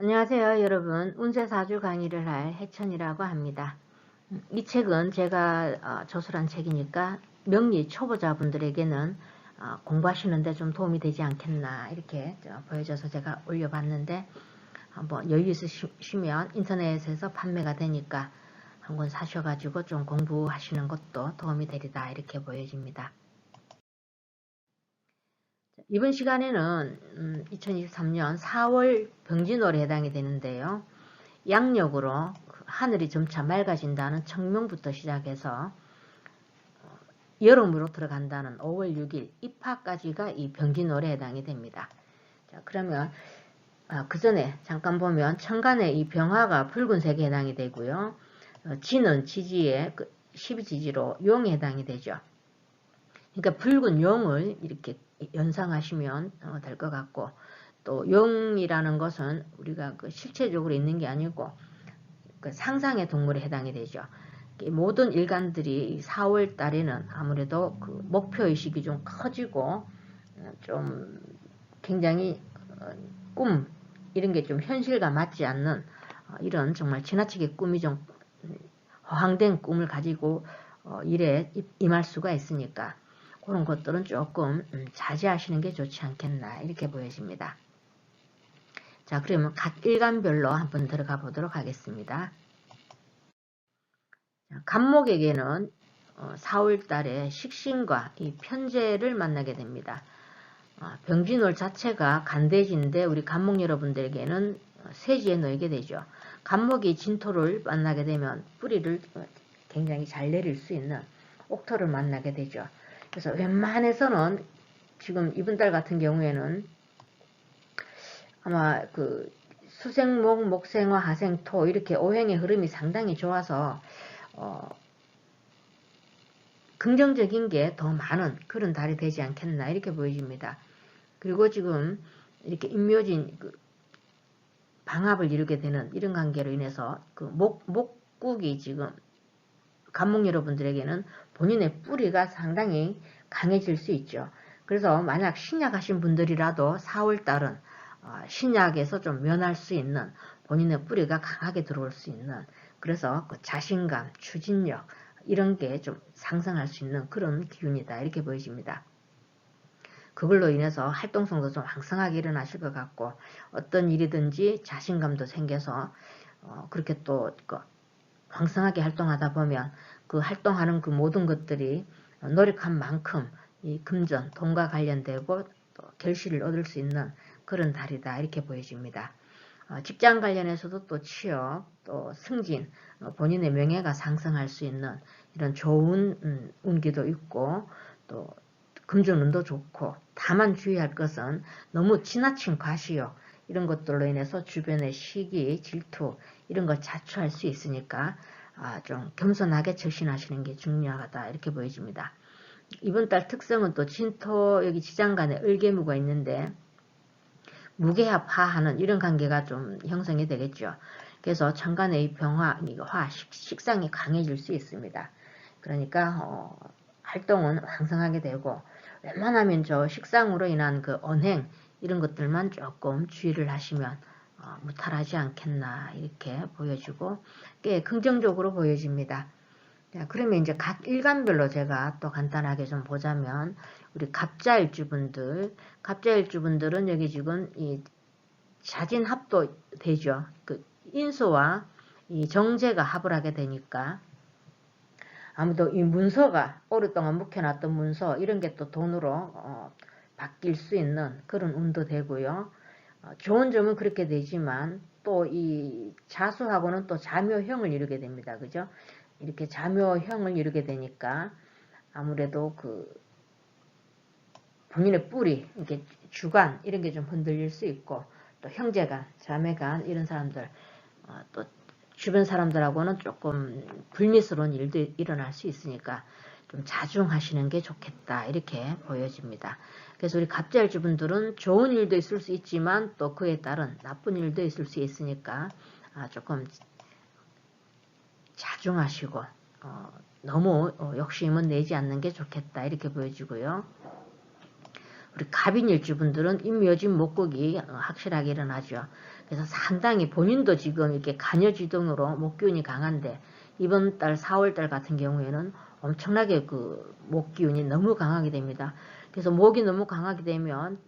안녕하세요, 여러분. 운세사주 강의를 할 해천이라고 합니다. 이 책은 제가 저술한 책이니까 명리 초보자분들에게는 공부하시는데 좀 도움이 되지 않겠나 이렇게 보여져서 제가 올려봤는데, 한번 여유 있으시면 인터넷에서 판매가 되니까 한 권 사셔가지고 좀 공부하시는 것도 도움이 되리다 이렇게 보여집니다. 이번 시간에는 2023년 4월 병진월에 해당이 되는데요. 양력으로 하늘이 점차 맑아진다는 청명부터 시작해서 여름으로 들어간다는 5월 6일 입하까지가 이 병진월에 해당이 됩니다. 자, 그러면 그 전에 잠깐 보면 천간에 이 병화가 붉은색에 해당이 되고요. 지는 지지에 12지지로 용에 해당이 되죠. 그러니까 붉은 용을 이렇게 연상하시면 될 것 같고, 또 용이라는 것은 우리가 실체적으로 있는 게 아니고 상상의 동물에 해당이 되죠. 모든 일간들이 4월 달에는 아무래도 목표의식이 좀 커지고 좀 굉장히 꿈 이런 게 좀 현실과 맞지 않는 이런 정말 지나치게 꿈이 좀 허황된 꿈을 가지고 일에 임할 수가 있으니까 그런 것들은 조금 자제하시는 게 좋지 않겠나 이렇게 보여집니다. 자, 그러면 각 일간별로 한번 들어가 보도록 하겠습니다. 간목에게는 4월 달에 식신과 이 편재를 만나게 됩니다. 병진월 자체가 간대지인데 우리 간목 여러분들에게는 세지에 놓이게 되죠. 간목이 진토를 만나게 되면 뿌리를 굉장히 잘 내릴 수 있는 옥토를 만나게 되죠. 그래서 웬만해서는 지금 이번 달 같은 경우에는 아마 수생목, 목생화, 하생토 이렇게 오행의 흐름이 상당히 좋아서 긍정적인 게 더 많은 그런 달이 되지 않겠나 이렇게 보여집니다. 그리고 지금 이렇게 인묘진 방합을 이루게 되는 이런 관계로 인해서 목국이 지금 간목 여러분들에게는 본인의 뿌리가 상당히 강해질 수 있죠. 그래서 만약 신약하신 분들이라도 4월달은 신약에서 좀 면할 수 있는 본인의 뿌리가 강하게 들어올 수 있는, 그래서 자신감, 추진력 이런 게 좀 상승할 수 있는 그런 기운이다 이렇게 보여집니다. 그걸로 인해서 활동성도 좀 왕성하게 일어나실 것 같고 어떤 일이든지 자신감도 생겨서 그렇게 또 왕성하게 활동하다 보면 활동하는 모든 것들이 노력한 만큼 이 금전, 돈과 관련되고 또 결실을 얻을 수 있는 그런 달이다 이렇게 보여집니다. 직장 관련해서도 또 취업, 또 승진, 본인의 명예가 상승할 수 있는 이런 좋은 운기도 있고 또 금전운도 좋고, 다만 주의할 것은 너무 지나친 과시욕 이런 것들로 인해서 주변의 시기, 질투 이런 걸 자초할 수 있으니까 좀 겸손하게 처신하시는 게 중요하다 이렇게 보여집니다. 이번 달 특성은 또 진토 여기 지장간에 을개무가 있는데 무게합화하는 이런 관계가 좀 형성이 되겠죠. 그래서 천간의 이 병화, 식상이 강해질 수 있습니다. 그러니까 활동은 왕성하게 되고 웬만하면 저 식상으로 인한 언행 이런 것들만 조금 주의를 하시면 무탈하지 않겠나 이렇게 보여지고 꽤 긍정적으로 보여집니다. 자, 그러면 이제 각 일간별로 제가 또 간단하게 좀 보자면 우리 갑자일주분들은 여기 지금 이 자진합도 되죠. 인수와 이 정제가 합을 하게 되니까 아무도 이 문서가 오랫동안 묵혀놨던 문서 이런 게 또 돈으로 바뀔 수 있는 그런 운도 되고요. 좋은 점은 그렇게 되지만 또 이 자수하고는 또 자묘형을 이루게 됩니다. 그죠? 이렇게 자묘형을 이루게 되니까 아무래도 본인의 뿌리, 이렇게 주관 이런 게 좀 흔들릴 수 있고, 또 형제간, 자매간 이런 사람들, 또 주변 사람들하고는 조금 불미스러운 일도 일어날 수 있으니까 좀 자중하시는 게 좋겠다 이렇게 보여집니다. 그래서 우리 갑자일주분들은 좋은 일도 있을 수 있지만 또 그에 따른 나쁜 일도 있을 수 있으니까 조금 자중하시고 너무 욕심은 내지 않는 게 좋겠다 이렇게 보여지고요. 우리 갑인일주분들은 임묘진 목극이 확실하게 일어나죠. 그래서 상당히 본인도 지금 이렇게 간여지동으로 목기운이 강한데 이번 달 4월달 같은 경우에는 엄청나게 그 목기운이 너무 강하게 됩니다. 그래서 목이 너무 강하게 되면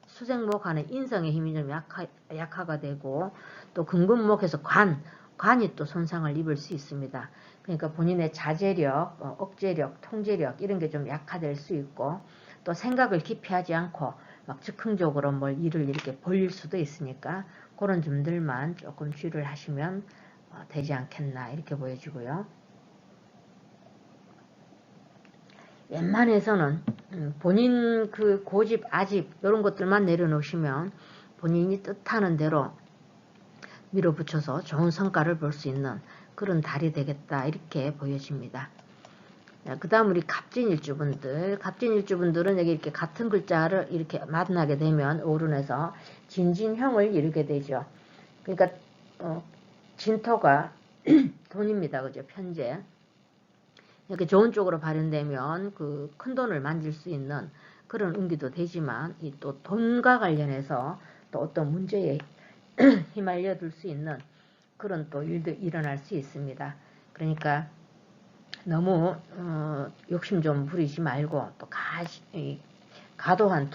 수생목 안에 인성의 힘이 좀 약화가 되고 또 근근목에서 관이 또 손상을 입을 수 있습니다. 그러니까 본인의 자제력, 억제력, 통제력 이런 게 좀 약화될 수 있고 또 생각을 깊이 하지 않고 막 즉흥적으로 뭘 일을 이렇게 벌릴 수도 있으니까 그런 점들만 조금 주의를 하시면 되지 않겠나 이렇게 보여지고요. 웬만해서는 본인 그 고집, 아집 이런 것들만 내려놓으시면 본인이 뜻하는 대로 밀어붙여서 좋은 성과를 볼 수 있는 그런 달이 되겠다 이렇게 보여집니다. 그 다음 우리 갑진일주분들은 여기 이렇게 같은 글자를 이렇게 만나게 되면 오른에서 진진형을 이루게 되죠. 그러니까 진토가 돈입니다. 그죠? 편제. 이렇게 좋은 쪽으로 발현되면 그 큰 돈을 만질 수 있는 그런 운기도 되지만 이 또 돈과 관련해서 또 어떤 문제에 휘말려 들 수 있는 그런 또 일도 일어날 수 있습니다. 그러니까 너무 욕심 좀 부리지 말고 또 과도한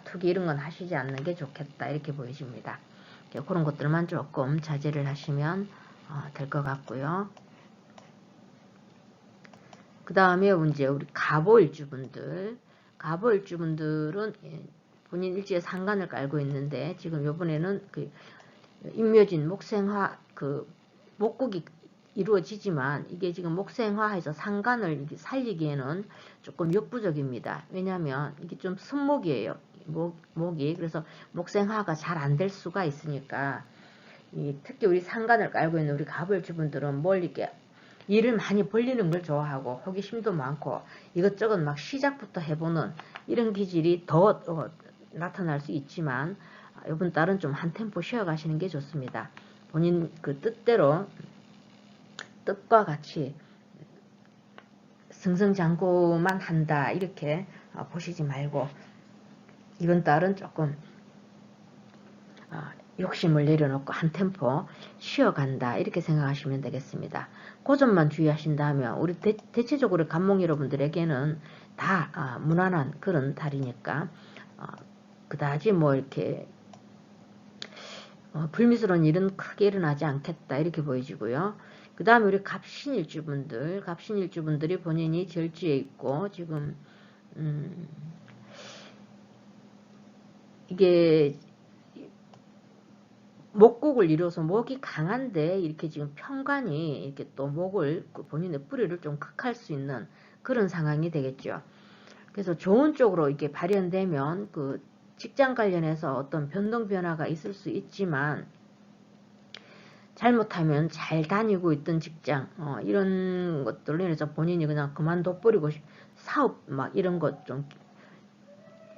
투기 이런 건 하시지 않는 게 좋겠다 이렇게 보여집니다. 그런 것들만 조금 자제를 하시면 될 것 같고요. 그 다음에 이제 우리 갑오일주분들은 본인 일지에 상간을 깔고 있는데 지금 요번에는 그 임묘진 목생화 그 목국이 이루어지지만 이게 지금 목생화해서 상간을 살리기에는 조금 역부족입니다. 왜냐하면 이게 좀 순목이에요. 목이 그래서 목생화가 잘 안 될 수가 있으니까 특히 우리 상간을 깔고 있는 우리 갑을주분들은 뭘 이렇게 일을 많이 벌리는 걸 좋아하고 호기심도 많고 이것저것 막 시작부터 해보는 이런 기질이 더 나타날 수 있지만 이번 달은 좀 한 템포 쉬어가시는 게 좋습니다. 본인 그 뜻과 같이 승승장구만 한다 이렇게 보시지 말고 이번 달은 조금 욕심을 내려놓고 한 템포 쉬어간다 이렇게 생각하시면 되겠습니다. 그 점만 주의하신다면 우리 대체적으로 간목 여러분들에게는 다 무난한 그런 달이니까 그다지 뭐 이렇게 불미스러운 일은 크게 일어나지 않겠다 이렇게 보여지고요. 그 다음에 우리 갑신일주분들이 본인이 절지에 있고 지금 이게 목국을 이뤄서 목이 강한데 이렇게 지금 편관이 이렇게 또 목을 본인의 뿌리를 좀 극할 수 있는 그런 상황이 되겠죠. 그래서 좋은 쪽으로 이렇게 발현되면 그 직장 관련해서 어떤 변동 변화가 있을 수 있지만 잘못하면 잘 다니고 있던 직장 이런 것들로 인해서 본인이 그냥 그만둬 버리고 사업 막 이런 것 좀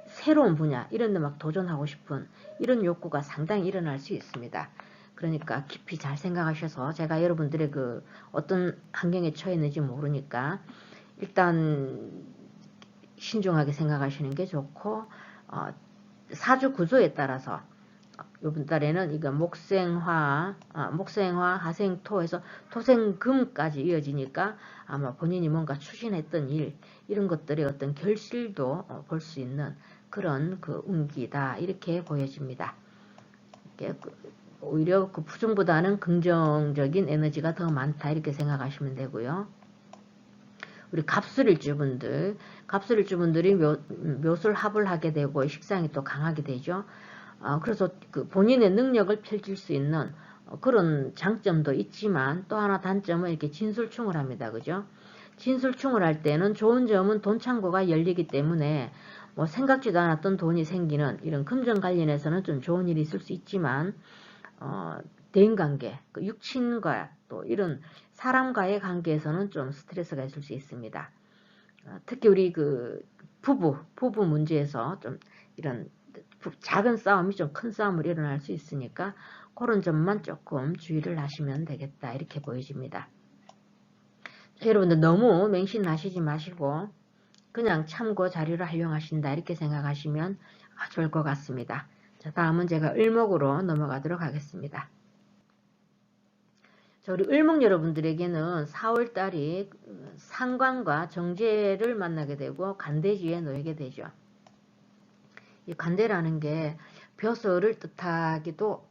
새로운 분야 이런 데 막 도전하고 싶은 이런 욕구가 상당히 일어날 수 있습니다. 그러니까 깊이 잘 생각하셔서 제가 여러분들의 그 어떤 환경에 처해 있는지 모르니까 일단 신중하게 생각하시는 게 좋고 사주 구조에 따라서 이번 달에는 이거 목생화, 하생토에서 토생금까지 이어지니까 아마 본인이 뭔가 추진했던 일 이런 것들의 어떤 결실도 볼 수 있는 그런 그 운기다 이렇게 보여집니다. 오히려 그 부정보다는 긍정적인 에너지가 더 많다 이렇게 생각하시면 되고요. 우리 갑술일주분들이 묘술합을 하게 되고 식상이 또 강하게 되죠. 그래서 그 본인의 능력을 펼칠 수 있는 그런 장점도 있지만 또 하나 단점은 이렇게 진술충을 합니다. 그죠? 진술충을 할 때는 좋은 점은 돈 창고가 열리기 때문에 뭐 생각지도 않았던 돈이 생기는 이런 금전 관련해서는 좀 좋은 일이 있을 수 있지만 대인관계, 그 육친과 또 이런 사람과의 관계에서는 좀 스트레스가 있을 수 있습니다. 특히 우리 그 부부 문제에서 좀 이런 작은 싸움이 좀 큰 싸움으로 일어날 수 있으니까 그런 점만 조금 주의를 하시면 되겠다 이렇게 보여집니다. 여러분들 너무 맹신하시지 마시고 그냥 참고 자료를 활용하신다 이렇게 생각하시면 좋을 것 같습니다. 자, 다음은 제가 을목으로 넘어가도록 하겠습니다. 자, 우리 을목 여러분들에게는 4월달이 상관과 정제를 만나게 되고 간대지에 놓이게 되죠. 이 간대라는 게 벼슬을 뜻하기도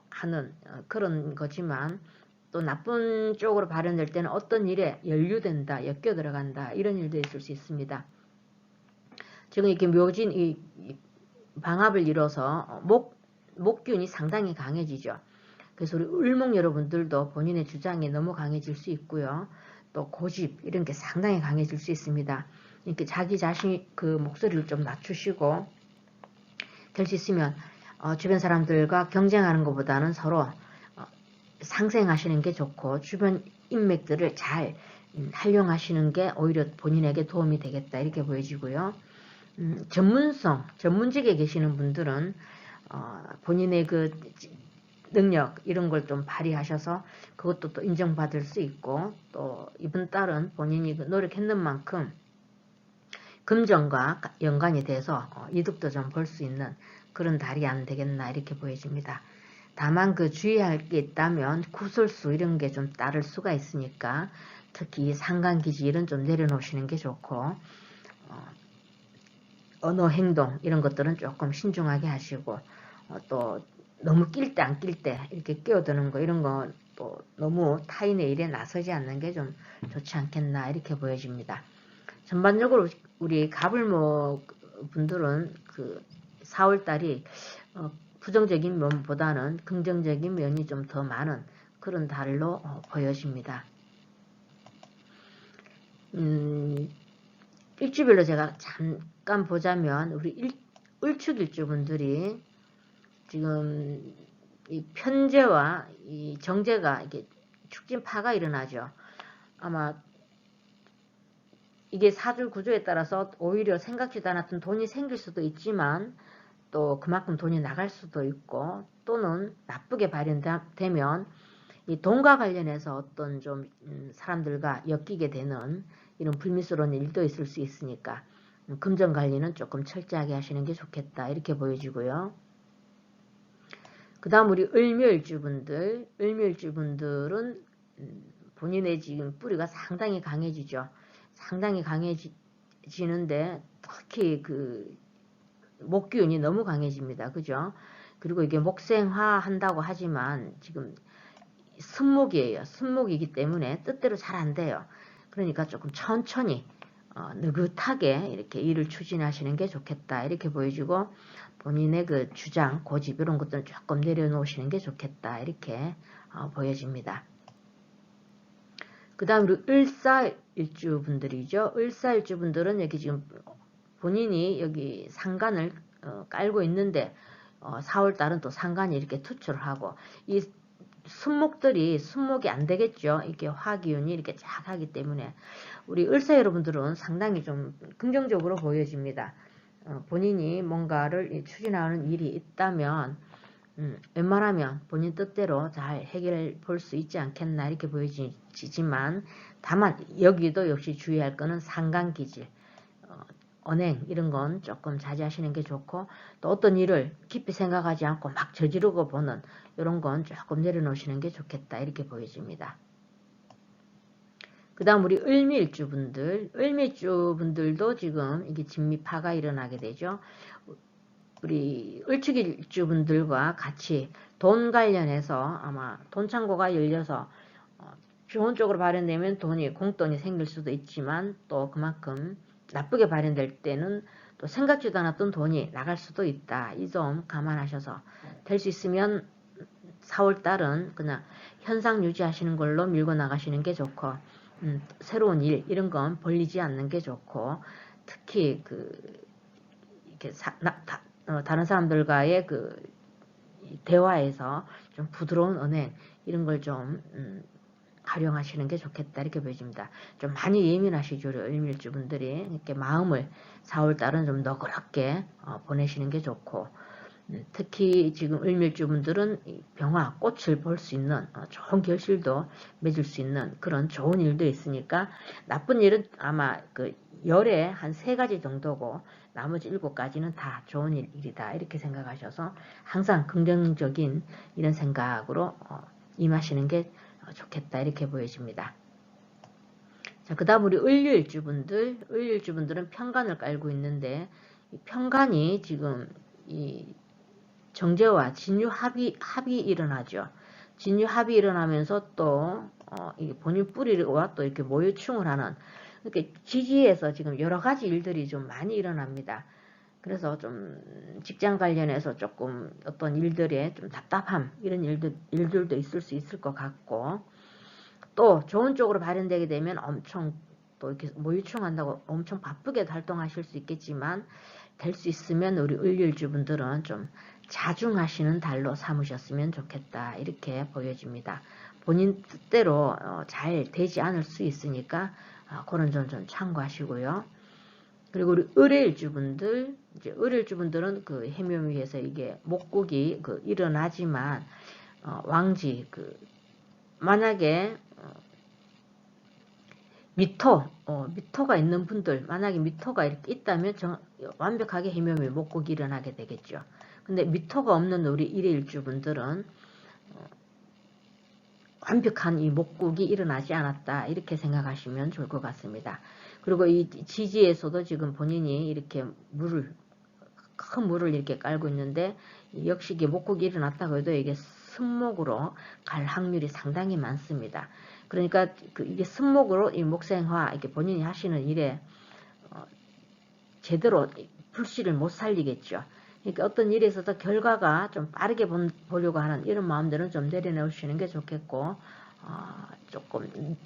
하는 그런 거지만 또 나쁜 쪽으로 발현될 때는 어떤 일에 연루된다, 엮여 들어간다 이런 일도 있을 수 있습니다. 지금 이렇게 묘진 이 방합을 이뤄서 목균이 상당히 강해지죠. 그래서 우리 을목 여러분들도 본인의 주장이 너무 강해질 수 있고요. 또 고집 이런 게 상당히 강해질 수 있습니다. 이렇게 자기 자신 그 목소리를 좀 낮추시고 될 수 있으면 주변 사람들과 경쟁하는 것보다는 서로 상생하시는 게 좋고 주변 인맥들을 잘 활용하시는 게 오히려 본인에게 도움이 되겠다 이렇게 보여지고요. 전문직에 계시는 분들은 본인의 그 능력 이런 걸 좀 발휘하셔서 그것도 또 인정받을 수 있고 또 이번 달은 본인이 노력했는 만큼 금전과 연관이 돼서 이득도 좀 볼 수 있는 그런 달이 안 되겠나 이렇게 보여집니다. 다만 그 주의할 게 있다면 구설수 이런 게 좀 따를 수가 있으니까 특히 상관기지 이런 좀 내려놓으시는 게 좋고 언어 행동 이런 것들은 조금 신중하게 하시고 또 너무 낄 때 안 낄 때 이렇게 끼어드는 거 이런 거 또 너무 타인의 일에 나서지 않는 게 좀 좋지 않겠나 이렇게 보여집니다. 전반적으로 우리 갑을목 분들은 그 4월달이 부정적인 면보다는 긍정적인 면이 좀 더 많은 그런 달로 보여집니다. 일주별로 제가 잠깐 보자면 우리 을축일주분들이 지금 이 편제와 이 정제가 이게 축진파가 일어나죠. 아마 이게 사주 구조에 따라서 오히려 생각지도 않았던 돈이 생길 수도 있지만 또 그만큼 돈이 나갈 수도 있고 또는 나쁘게 발현되면 이 돈과 관련해서 어떤 좀 사람들과 엮이게 되는 이런 불미스러운 일도 있을 수 있으니까 금전 관리는 조금 철저하게 하시는 게 좋겠다 이렇게 보여지고요. 그 다음 우리 을묘일주분들은 본인의 지금 뿌리가 상당히 강해지죠. 상당히 강해지는데 특히 그 목기운이 너무 강해집니다. 그죠? 그리고 이게 목생화 한다고 하지만 지금 순목이에요. 순목이기 때문에 뜻대로 잘 안 돼요. 그러니까 조금 천천히 느긋하게 이렇게 일을 추진하시는 게 좋겠다. 이렇게 보여지고 본인의 그 주장, 고집 이런 것들은 조금 내려놓으시는 게 좋겠다. 이렇게 보여집니다. 그 다음 우리 을사일주분들이죠. 을사일주분들은 여기 지금 본인이 여기 상간을 깔고 있는데 4월달은 또 상간이 이렇게 투출을 하고 이 순목이 안 되겠죠. 이렇게 화기운이 이렇게 쫙 하기 때문에 우리 을사 여러분들은 상당히 좀 긍정적으로 보여집니다. 본인이 뭔가를 추진하는 일이 있다면 웬만하면 본인 뜻대로 잘 해결해 볼 수 있지 않겠나 이렇게 보여지지만 다만 여기도 역시 주의할 거는 상관기질 언행 이런 건 조금 자제하시는 게 좋고 또 어떤 일을 깊이 생각하지 않고 막 저지르고 보는 이런 건 조금 내려놓으시는 게 좋겠다 이렇게 보여집니다. 그 다음 우리 을미일주분들도 지금 이게 진미파가 일어나게 되죠. 우리 을축일주분들과 같이 돈 관련해서 아마 돈창고가 열려서 좋은 쪽으로 발현되면 공돈이 생길 수도 있지만 또 그만큼 나쁘게 발현될 때는 또 생각지도 않았던 돈이 나갈 수도 있다. 이 점 감안하셔서 될 수 있으면 4월달은 그냥 현상 유지하시는 걸로 밀고 나가시는 게 좋고 새로운 일 이런 건 벌리지 않는 게 좋고 특히 이렇게 다른 사람들과의 그 대화에서 좀 부드러운 언행 이런 걸 좀 활용하시는 게 좋겠다 이렇게 보여집니다. 좀 많이 예민하시죠. 을밀주분들이 이렇게 마음을 4월달은 좀 너그럽게 보내시는 게 좋고 특히 지금 을밀주분들은 병화, 꽃을 볼 수 있는 좋은 결실도 맺을 수 있는 그런 좋은 일도 있으니까 나쁜 일은 아마 그 열에 한 3가지 정도고 나머지 7가지는 다 좋은 일이다 이렇게 생각하셔서 항상 긍정적인 이런 생각으로 임하시는 게 좋겠다 이렇게 보여집니다. 자, 그 다음 우리 을일주분들은 편간을 깔고 있는데 이 편간이 지금 이 정제와 진유합이 일어나죠. 진유합이 일어나면서 또 본인 뿌리와 또 이렇게 모유충을 하는, 이렇게 지지에서 지금 여러 가지 일들이 좀 많이 일어납니다. 그래서 좀 직장 관련해서 조금 어떤 일들에 좀 답답함 이런 일들도 있을 수 있을 것 같고, 또 좋은 쪽으로 발현되게 되면 엄청 또 이렇게 모유충한다고 엄청 바쁘게 활동하실 수 있겠지만, 될 수 있으면 우리 을일주분들은 좀 자중하시는 달로 삼으셨으면 좋겠다 이렇게 보여집니다. 본인 뜻대로 잘 되지 않을 수 있으니까 그런 점 좀 참고하시고요. 그리고 우리 을일주분들, 이제 을일주분들은 그 해묘미에서 이게 목국이 일어나지만 왕지 만약에 미토가 있는 분들, 만약에 미토가 이렇게 있다면 완벽하게 해묘미 목국이 일어나게 되겠죠. 근데 미토가 없는 우리 일일주분들은 완벽한 이 목국이 일어나지 않았다 이렇게 생각하시면 좋을 것 같습니다. 그리고 이 지지에서도 지금 본인이 이렇게 큰 물을 이렇게 깔고 있는데, 역시 이게 목국이 일어났다고 해도 이게 습목으로 갈 확률이 상당히 많습니다. 그러니까 이게 습목으로 이 목생화 이렇게 본인이 하시는 일에 제대로 불씨를 못 살리겠죠. 그러니까 어떤 일에 있어서 결과가 좀 빠르게 보려고 하는 이런 마음들은 좀 내려놓으시는 게 좋겠고, 조금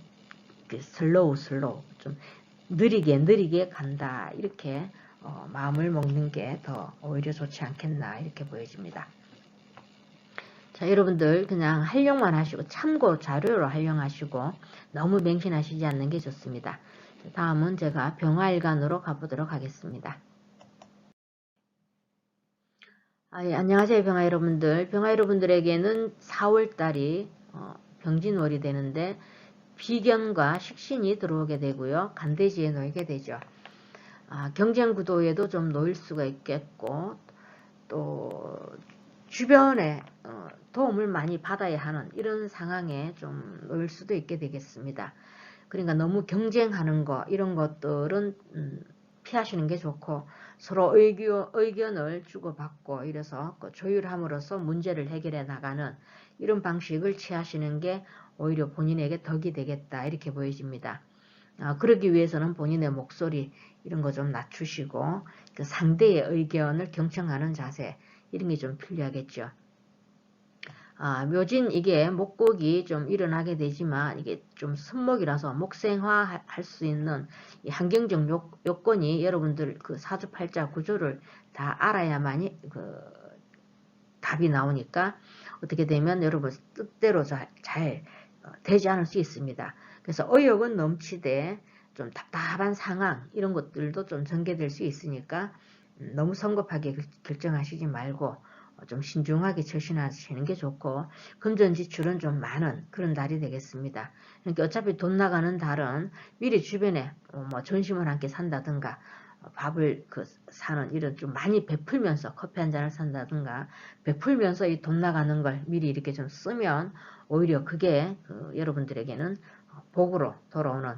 슬로우 좀 느리게 간다 이렇게 마음을 먹는 게 더 오히려 좋지 않겠나 이렇게 보여집니다. 자, 여러분들 그냥 활용만 하시고 참고 자료로 활용하시고 너무 맹신하시지 않는 게 좋습니다. 다음은 제가 병화일간으로 가보도록 하겠습니다. 예, 안녕하세요 병화 여러분들. 병화 여러분들에게는 4월달이 병진월이 되는데 비견과 식신이 들어오게 되고요. 간대지에 놓이게 되죠. 경쟁 구도에도 좀 놓일 수가 있겠고, 또 주변에 도움을 많이 받아야 하는 이런 상황에 좀 놓일 수도 있게 되겠습니다. 그러니까 너무 경쟁하는 거 이런 것들은 피하시는 게 좋고, 서로 의견을 주고받고 이래서 조율함으로써 문제를 해결해 나가는 이런 방식을 취하시는 게 오히려 본인에게 덕이 되겠다 이렇게 보여집니다. 그러기 위해서는 본인의 목소리 이런 거 좀 낮추시고 그 상대의 의견을 경청하는 자세 이런 게 좀 필요하겠죠. 묘진 이게 목곡이 좀 일어나게 되지만 이게 좀 습목이라서 목생화 할 수 있는 이 환경적 요건이 여러분들 그 사주팔자 구조를 다 알아야만이 답이 나오니까 어떻게 되면 여러분 뜻대로 잘 되지 않을 수 있습니다. 그래서 의욕은 넘치되 좀 답답한 상황 이런 것들도 좀 전개될 수 있으니까 너무 성급하게 결정하시지 말고 좀 신중하게 처신하시는 게 좋고, 금전 지출은 좀 많은 그런 달이 되겠습니다. 그러니까 어차피 돈 나가는 달은 미리 주변에 뭐 점심을 함께 산다든가 밥을 사는 이런 좀 많이 베풀면서 커피 한 잔을 산다든가 베풀면서 이 돈 나가는 걸 미리 이렇게 좀 쓰면 오히려 그게 여러분들에게는 복으로 돌아오는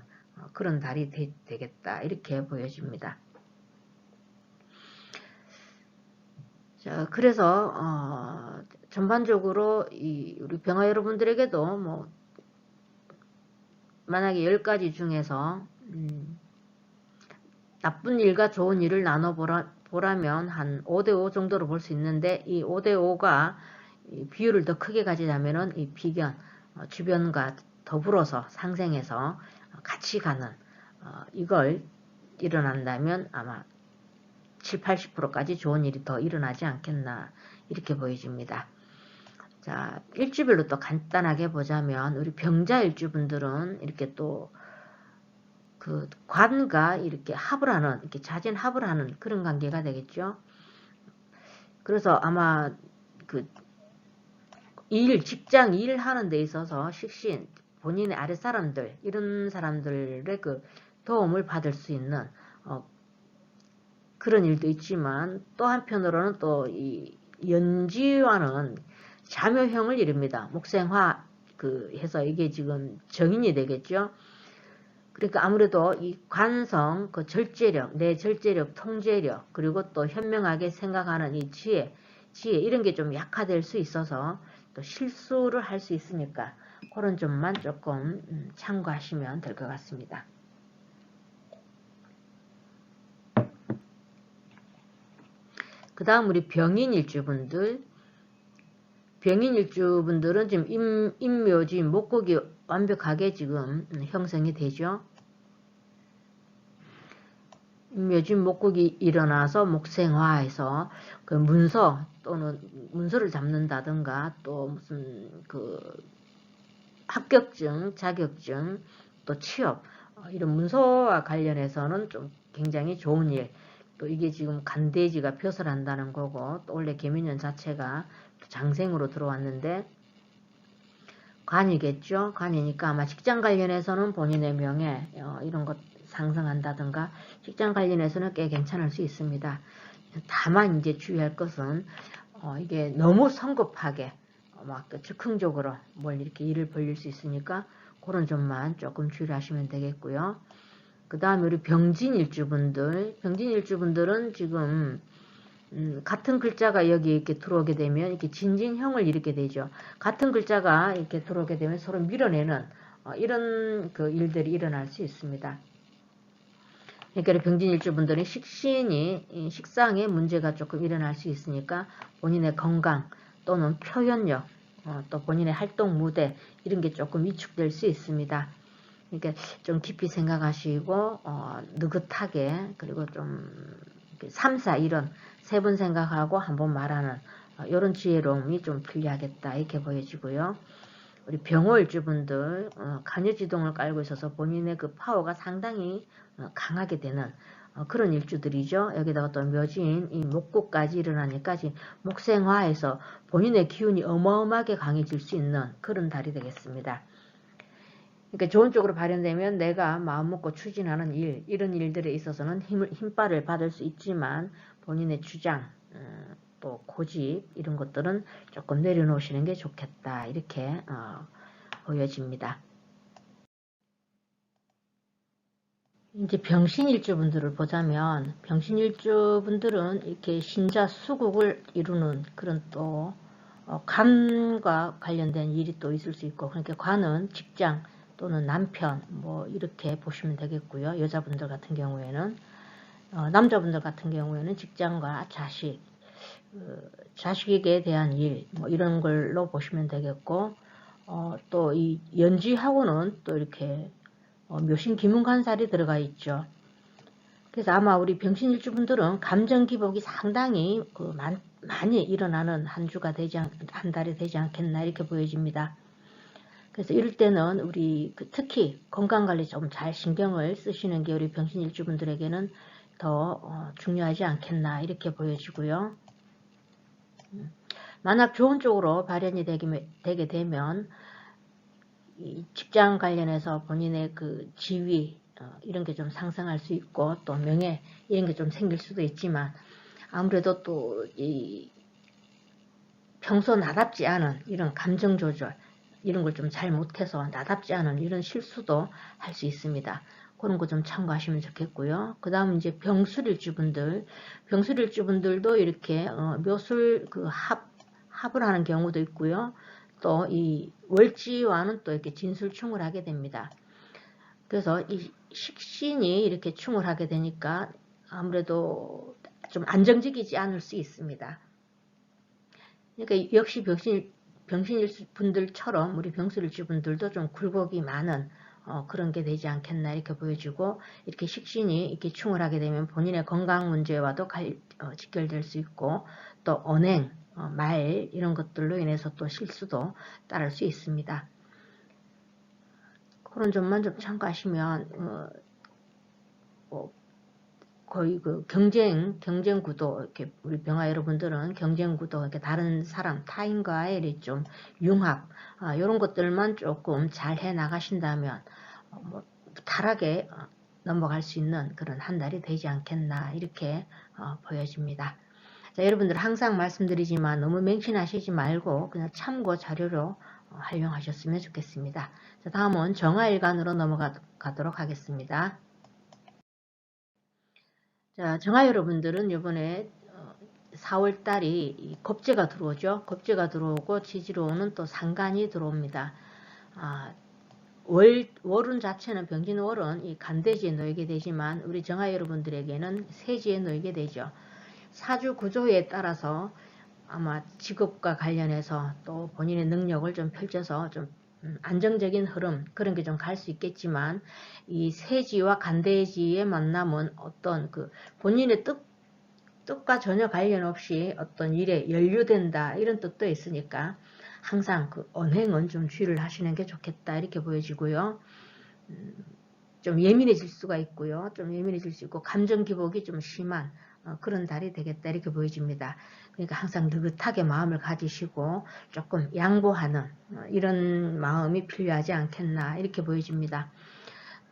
그런 달이 되겠다 이렇게 보여집니다. 자, 그래서 전반적으로 우리 병화 여러분들에게도 뭐 만약에 10가지 중에서 나쁜 일과 좋은 일을 나눠보라면 한 5대5 정도로 볼 수 있는데, 이 5대5가 비율을 더 크게 가지자면은 이 비견, 주변과 더불어서 상생해서 같이 가는 이걸 일어난다면 아마 7, 80%까지 좋은 일이 더 일어나지 않겠나 이렇게 보여집니다. 자, 일주별로 또 간단하게 보자면 우리 병자 일주분들은 이렇게 또 관과 이렇게 합을 하는, 이렇게 자진합을 하는 그런 관계가 되겠죠. 그래서 아마 직장 일 하는 데 있어서 식신, 본인의 아랫사람들, 이런 사람들의 도움을 받을 수 있는 그런 일도 있지만 또 한편으로는 또 이 연지와는 자묘형을 이룹니다. 목생화 해서 이게 지금 정인이 되겠죠. 그러니까 아무래도 이 관성, 그 절제력, 내 절제력, 통제력, 그리고 또 현명하게 생각하는 이 지혜 이런 게 좀 약화될 수 있어서 또 실수를 할 수 있으니까 그런 점만 조금 참고하시면 될 것 같습니다. 그 다음 우리 병인일주분들은 지금 임묘지 목곡이 완벽하게 지금 형성이 되죠. 임묘지 목곡이 일어나서 목생화해서 그 문서 또는 문서를 잡는다든가 또 무슨 합격증, 자격증, 또 취업 이런 문서와 관련해서는 좀 굉장히 좋은 일. 또 이게 지금 간대지가 벼슬한다는 거고 또 원래 개미년 자체가 장생으로 들어왔는데 관이겠죠. 관이니까 아마 직장 관련해서는 본인의 명예 이런 것 상승한다든가 직장 관련해서는 꽤 괜찮을 수 있습니다. 다만 이제 주의할 것은 이게 너무 성급하게 막 즉흥적으로 뭘 이렇게 일을 벌릴 수 있으니까 그런 점만 조금 주의를 하시면 되겠고요. 그 다음에 우리 병진일주분들은 지금 같은 글자가 여기 이렇게 들어오게 되면 이렇게 진진형을 이루게 되죠. 같은 글자가 이렇게 들어오게 되면 서로 밀어내는 이런 일들이 일어날 수 있습니다. 그러니까 병진일주분들은 식상에 문제가 조금 일어날 수 있으니까 본인의 건강 또는 표현력 또 본인의 활동 무대 이런 게 조금 위축될 수 있습니다. 그러니까 좀 깊이 생각하시고 느긋하게 그리고 좀 3, 4 이런 세 번 생각하고 한 번 말하는 이런 지혜로움이 좀 필요하겠다 이렇게 보여지고요. 우리 병호일주분들 간여지동을 깔고 있어서 본인의 그 파워가 상당히 강하게 되는 그런 일주들이죠. 여기다가 또 묘지인 이 목국까지 일어나니까 목생화에서 본인의 기운이 어마어마하게 강해질 수 있는 그런 달이 되겠습니다. 그러니까 좋은 쪽으로 발현되면 내가 마음먹고 추진하는 일, 이런 일들에 있어서는 힘발을 받을 수 있지만 본인의 주장, 또 고집 이런 것들은 조금 내려놓으시는 게 좋겠다 이렇게 보여집니다. 이제 병신일주분들을 보자면 병신일주분들은 이렇게 신자 수국을 이루는 그런 또 관과 관련된 일이 또 있을 수 있고 그러니까 관은 직장 또는 남편 뭐 이렇게 보시면 되겠고요. 여자분들 같은 경우에는 남자분들 같은 경우에는 직장과 자식 자식에 대한 일 뭐 이런 걸로 보시면 되겠고 또 이 연지하고는 또 이렇게 묘신 기문관살이 들어가 있죠. 그래서 아마 우리 병신일주분들은 감정 기복이 상당히 많이 일어나는 한 달이 되지 않겠나 이렇게 보여집니다. 그래서 이럴 때는 우리 특히 건강관리 좀 잘 신경을 쓰시는 게 우리 병신일주분들에게는 더 중요하지 않겠나 이렇게 보여지고요. 만약 좋은 쪽으로 발현이 되게 되면 이 직장 관련해서 본인의 그 지위 이런 게 좀 상승할 수 있고 또 명예 이런 게 좀 생길 수도 있지만 아무래도 또 이 평소 나답지 않은 이런 감정 조절 이런 걸 좀 잘 못해서 나답지 않은 이런 실수도 할 수 있습니다. 그런 거 좀 참고하시면 좋겠고요. 그 다음 이제 병술일주분들도 이렇게 묘술 합을 하는 경우도 있고요. 또 이 월지와는 또 이렇게 진술충을 하게 됩니다. 그래서 이 식신이 이렇게 충을 하게 되니까 아무래도 좀 안정적이지 않을 수 있습니다. 그러니까 역시 병신일분들처럼 우리 병술일주분들도 좀 굴곡이 많은 그런 게 되지 않겠나 이렇게 보여지고 이렇게 식신이 이렇게 충을 하게 되면 본인의 건강 문제와도 직결될 수 있고 또 언행, 말 이런 것들로 인해서 또 실수도 따를 수 있습니다. 그런 점만 좀 참고하시면 거의 그 경쟁 구도 이렇게 우리 병화 여러분들은 경쟁 구도 이렇게 다른 사람 타인과의 좀 융합 이런 것들만 조금 잘 해 나가신다면 뭐 무탈하게 넘어갈 수 있는 그런 한 달이 되지 않겠나 이렇게 보여집니다. 자, 여러분들 항상 말씀드리지만 너무 맹신하시지 말고 그냥 참고 자료로 활용하셨으면 좋겠습니다. 자, 다음은 정화일간으로 넘어가도록 하겠습니다. 자, 정화 여러분들은 이번에 4월달이 겁재가 들어오죠. 겁재가 들어오고 지지로 오는 또 상간이 들어옵니다. 월운 자체는 병진월은 이 간대지에 놓이게 되지만 우리 정화 여러분들에게는 세지에 놓이게 되죠. 사주 구조에 따라서 아마 직업과 관련해서 또 본인의 능력을 좀 펼쳐서 좀 안정적인 흐름 그런 게 좀 갈 수 있겠지만 이 세지와 간대지의 만남은 어떤 그 본인의 뜻과 전혀 관련 없이 어떤 일에 연루된다 이런 뜻도 있으니까 항상 그 언행은 좀 주의를 하시는 게 좋겠다 이렇게 보여지고요. 좀 예민해질 수가 있고요. 좀 예민해질 수 있고 감정 기복이 좀 심한 그런 달이 되겠다 이렇게 보여집니다. 그러니까 항상 느긋하게 마음을 가지시고 조금 양보하는 이런 마음이 필요하지 않겠나 이렇게 보여집니다.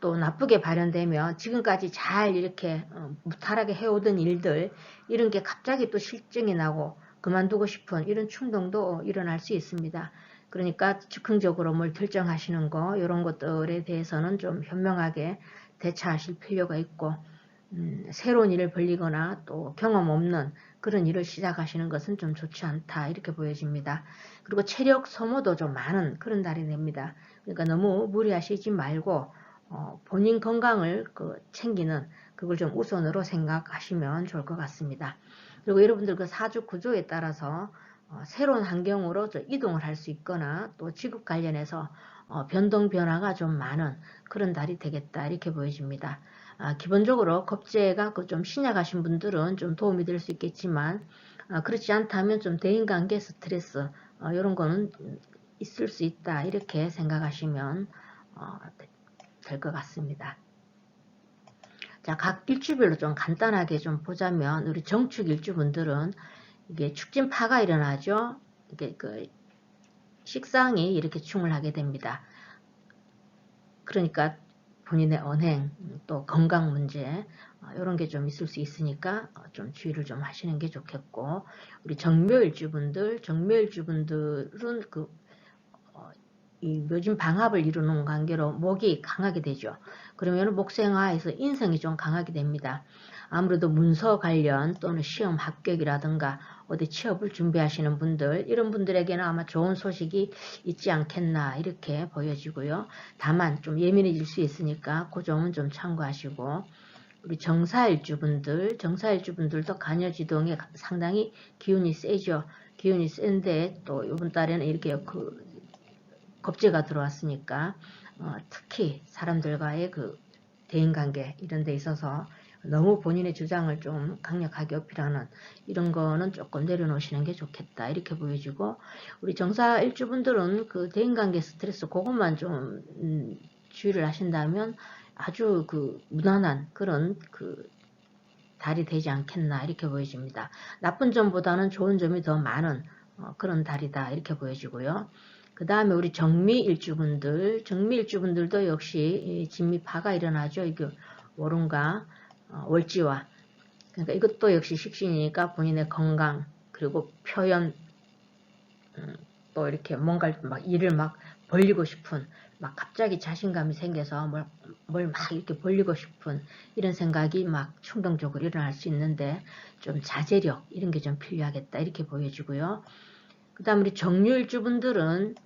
또 나쁘게 발현되면 지금까지 잘 이렇게 무탈하게 해오던 일들 이런 게 갑자기 또 실증이 나고 그만두고 싶은 이런 충동도 일어날 수 있습니다. 그러니까 즉흥적으로 뭘 결정하시는 거 이런 것들에 대해서는 좀 현명하게 대처하실 필요가 있고 새로운 일을 벌리거나 또 경험 없는 그런 일을 시작하시는 것은 좀 좋지 않다 이렇게 보여집니다. 그리고 체력 소모도 좀 많은 그런 달이 됩니다. 그러니까 너무 무리하시지 말고 본인 건강을 챙기는 그걸 좀 우선으로 생각하시면 좋을 것 같습니다. 그리고 여러분들 그 사주 구조에 따라서 새로운 환경으로 이동을 할 수 있거나 또 직업 관련해서 변동 변화가 좀 많은 그런 달이 되겠다 이렇게 보여집니다. 기본적으로 겁재가 좀 신약하신 분들은 좀 도움이 될 수 있겠지만 그렇지 않다면 좀 대인관계 스트레스 이런 거는 있을 수 있다 이렇게 생각하시면 될 것 같습니다. 자, 각 일주별로 좀 간단하게 좀 보자면 우리 정축 일주분들은 이게 축진파가 일어나죠. 이게 그 식상이 이렇게 충을 하게 됩니다. 그러니까 본인의 언행 또 건강 문제 이런 게 좀 있을 수 있으니까 좀 주의를 좀 하시는 게 좋겠고 우리 정묘일주분들은 이 묘진 방합을 이루는 관계로 목이 강하게 되죠. 그러면 목생화에서 인성이 좀 강하게 됩니다. 아무래도 문서 관련 또는 시험 합격이라든가 어디 취업을 준비하시는 분들 이런 분들에게는 아마 좋은 소식이 있지 않겠나 이렇게 보여지고요. 다만 좀 예민해질 수 있으니까 그 점은 좀 참고하시고 우리 정사일주분들도 간여지동에 상당히 기운이 세죠. 기운이 센데 또 이번 달에는 이렇게 겁재가 들어왔으니까 특히 사람들과의 그 대인관계 이런 데 있어서 너무 본인의 주장을 좀 강력하게 어필하는 이런 거는 조금 내려놓으시는 게 좋겠다 이렇게 보여지고 우리 정사 일주분들은 그 대인관계 스트레스 그것만 좀 주의를 하신다면 아주 그 무난한 그런 그 달이 되지 않겠나 이렇게 보여집니다. 나쁜 점보다는 좋은 점이 더 많은 그런 달이다 이렇게 보여지고요. 그 다음에 우리 정미일주분들도 역시 진미파가 일어나죠. 이게 월운과 월지와 그러니까 이것도 역시 식신이니까 본인의 건강 그리고 표현 또 이렇게 뭔가 막 일을 막 벌리고 싶은 막 갑자기 자신감이 생겨서 뭘 막 이렇게 벌리고 싶은 이런 생각이 막 충동적으로 일어날 수 있는데 좀 자제력 이런 게 좀 필요하겠다 이렇게 보여지고요. 그 다음 우리 정유일주분들은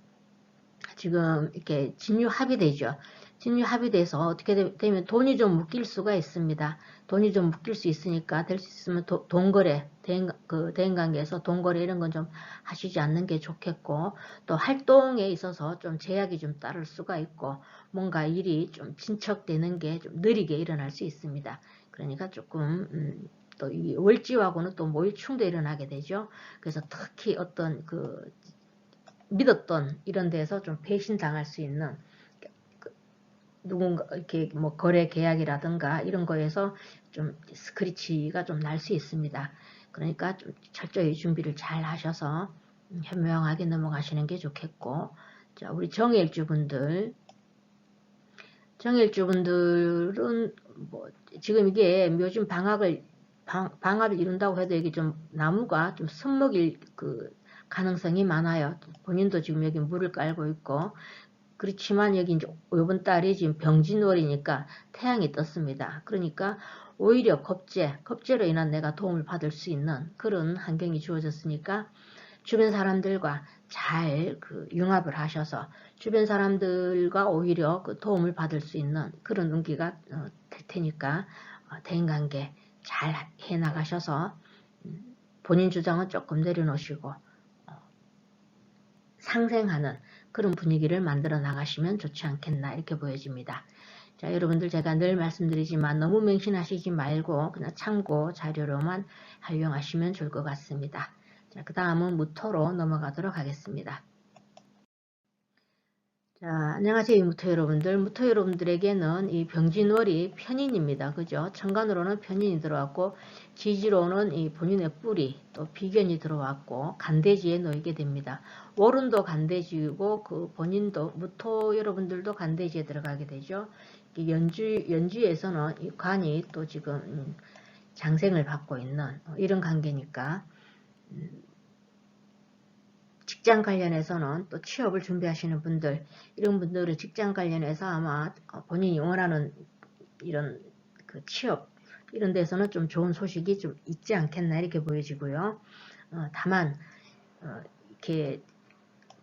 지금 이렇게 진유합이 되죠. 진유합이 돼서 어떻게 되면 돈이 좀 묶일 수가 있습니다. 돈이 좀 묶일 수 있으니까 될 수 있으면 돈거래, 대인관계에서 돈거래 이런 건 좀 하시지 않는 게 좋겠고 또 활동에 있어서 좀 제약이 좀 따를 수가 있고 뭔가 일이 좀 진척되는 게 좀 느리게 일어날 수 있습니다. 그러니까 조금 또 이 월지하고는 또 모의충도 일어나게 되죠. 그래서 특히 어떤 그 믿었던 이런 데서 좀 배신당할 수 있는 누군가 이렇게 뭐 거래 계약이라든가 이런 거에서 좀 스크래치가 좀 날 수 있습니다. 그러니까 좀 철저히 준비를 잘 하셔서 현명하게 넘어가시는 게 좋겠고 자 우리 정일주분들은 뭐 지금 이게 묘진 방합을 이룬다고 해도 이게 좀 나무가 좀 습먹일 그 가능성이 많아요. 본인도 지금 여기 물을 깔고 있고, 그렇지만 여기 이제 이번 달이 지금 병진월이니까 태양이 떴습니다. 그러니까 오히려 겁재로 인한 내가 도움을 받을 수 있는 그런 환경이 주어졌으니까 주변 사람들과 잘 그 융합을 하셔서 주변 사람들과 오히려 그 도움을 받을 수 있는 그런 운기가 될 테니까 대인관계 잘 해나가셔서 본인 주장은 조금 내려놓으시고 상생하는 그런 분위기를 만들어 나가시면 좋지 않겠나 이렇게 보여집니다. 자, 여러분들 제가 늘 말씀드리지만 너무 맹신하시지 말고 그냥 참고 자료로만 활용하시면 좋을 것 같습니다. 자, 그 다음은 무토로 넘어가도록 하겠습니다. 자, 안녕하세요 무토 여러분들. 무토 여러분들에게는 이 병진월이 편인입니다. 그죠? 천간으로는 편인이 들어왔고 지지로는 이 본인의 뿌리 또 비견이 들어왔고 간대지에 놓이게 됩니다. 월운도 간대지이고 그 본인도 무토 여러분들도 간대지에 들어가게 되죠. 연주에서는 이 관이 또 지금 장생을 받고 있는 이런 관계니까 직장 관련해서는 또 취업을 준비하시는 분들, 이런 분들은 직장 관련해서 아마 본인이 원하는 이런 그 취업, 이런 데서는 좀 좋은 소식이 좀 있지 않겠나 이렇게 보여지고요. 다만, 이렇게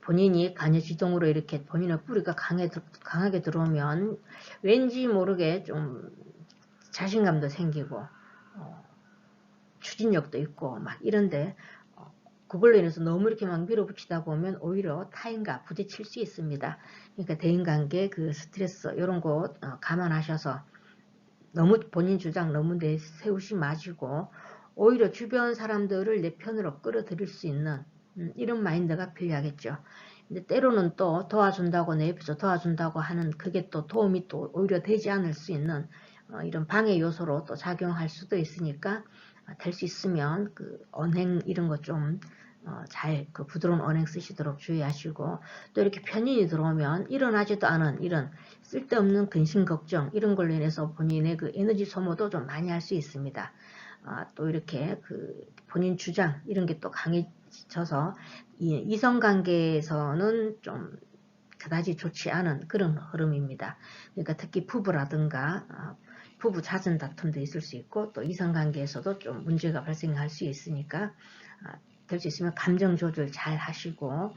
본인이 관여지동으로 이렇게 본인의 뿌리가 강하게 들어오면 왠지 모르게 좀 자신감도 생기고, 추진력도 있고, 막 이런데, 그걸로 인해서 너무 이렇게 막 밀어붙이다 보면 오히려 타인과 부딪힐 수 있습니다. 그러니까 대인관계 그 스트레스 이런 거 감안하셔서 너무 본인 주장 너무 내세우지 마시고 오히려 주변 사람들을 내 편으로 끌어들일 수 있는 이런 마인드가 필요하겠죠. 근데 때로는 또 도와준다고 내 옆에서 도와준다고 하는 그게 또 도움이 또 오히려 되지 않을 수 있는 이런 방해 요소로 또 작용할 수도 있으니까 될 수 있으면 그 언행 이런 거좀 잘 그 부드러운 언행 쓰시도록 주의하시고 또 이렇게 편인이 들어오면 일어나지도 않은 이런 쓸데없는 근심 걱정 이런 걸로 인해서 본인의 그 에너지 소모도 좀 많이 할 수 있습니다. 또 이렇게 그 본인 주장 이런 게 또 강해져서 이성관계에서는 좀 그다지 좋지 않은 그런 흐름입니다. 그러니까 특히 부부라든가 부부 잦은 다툼도 있을 수 있고 또 이성관계에서도 좀 문제가 발생할 수 있으니까 될 수 있으면 감정 조절 잘 하시고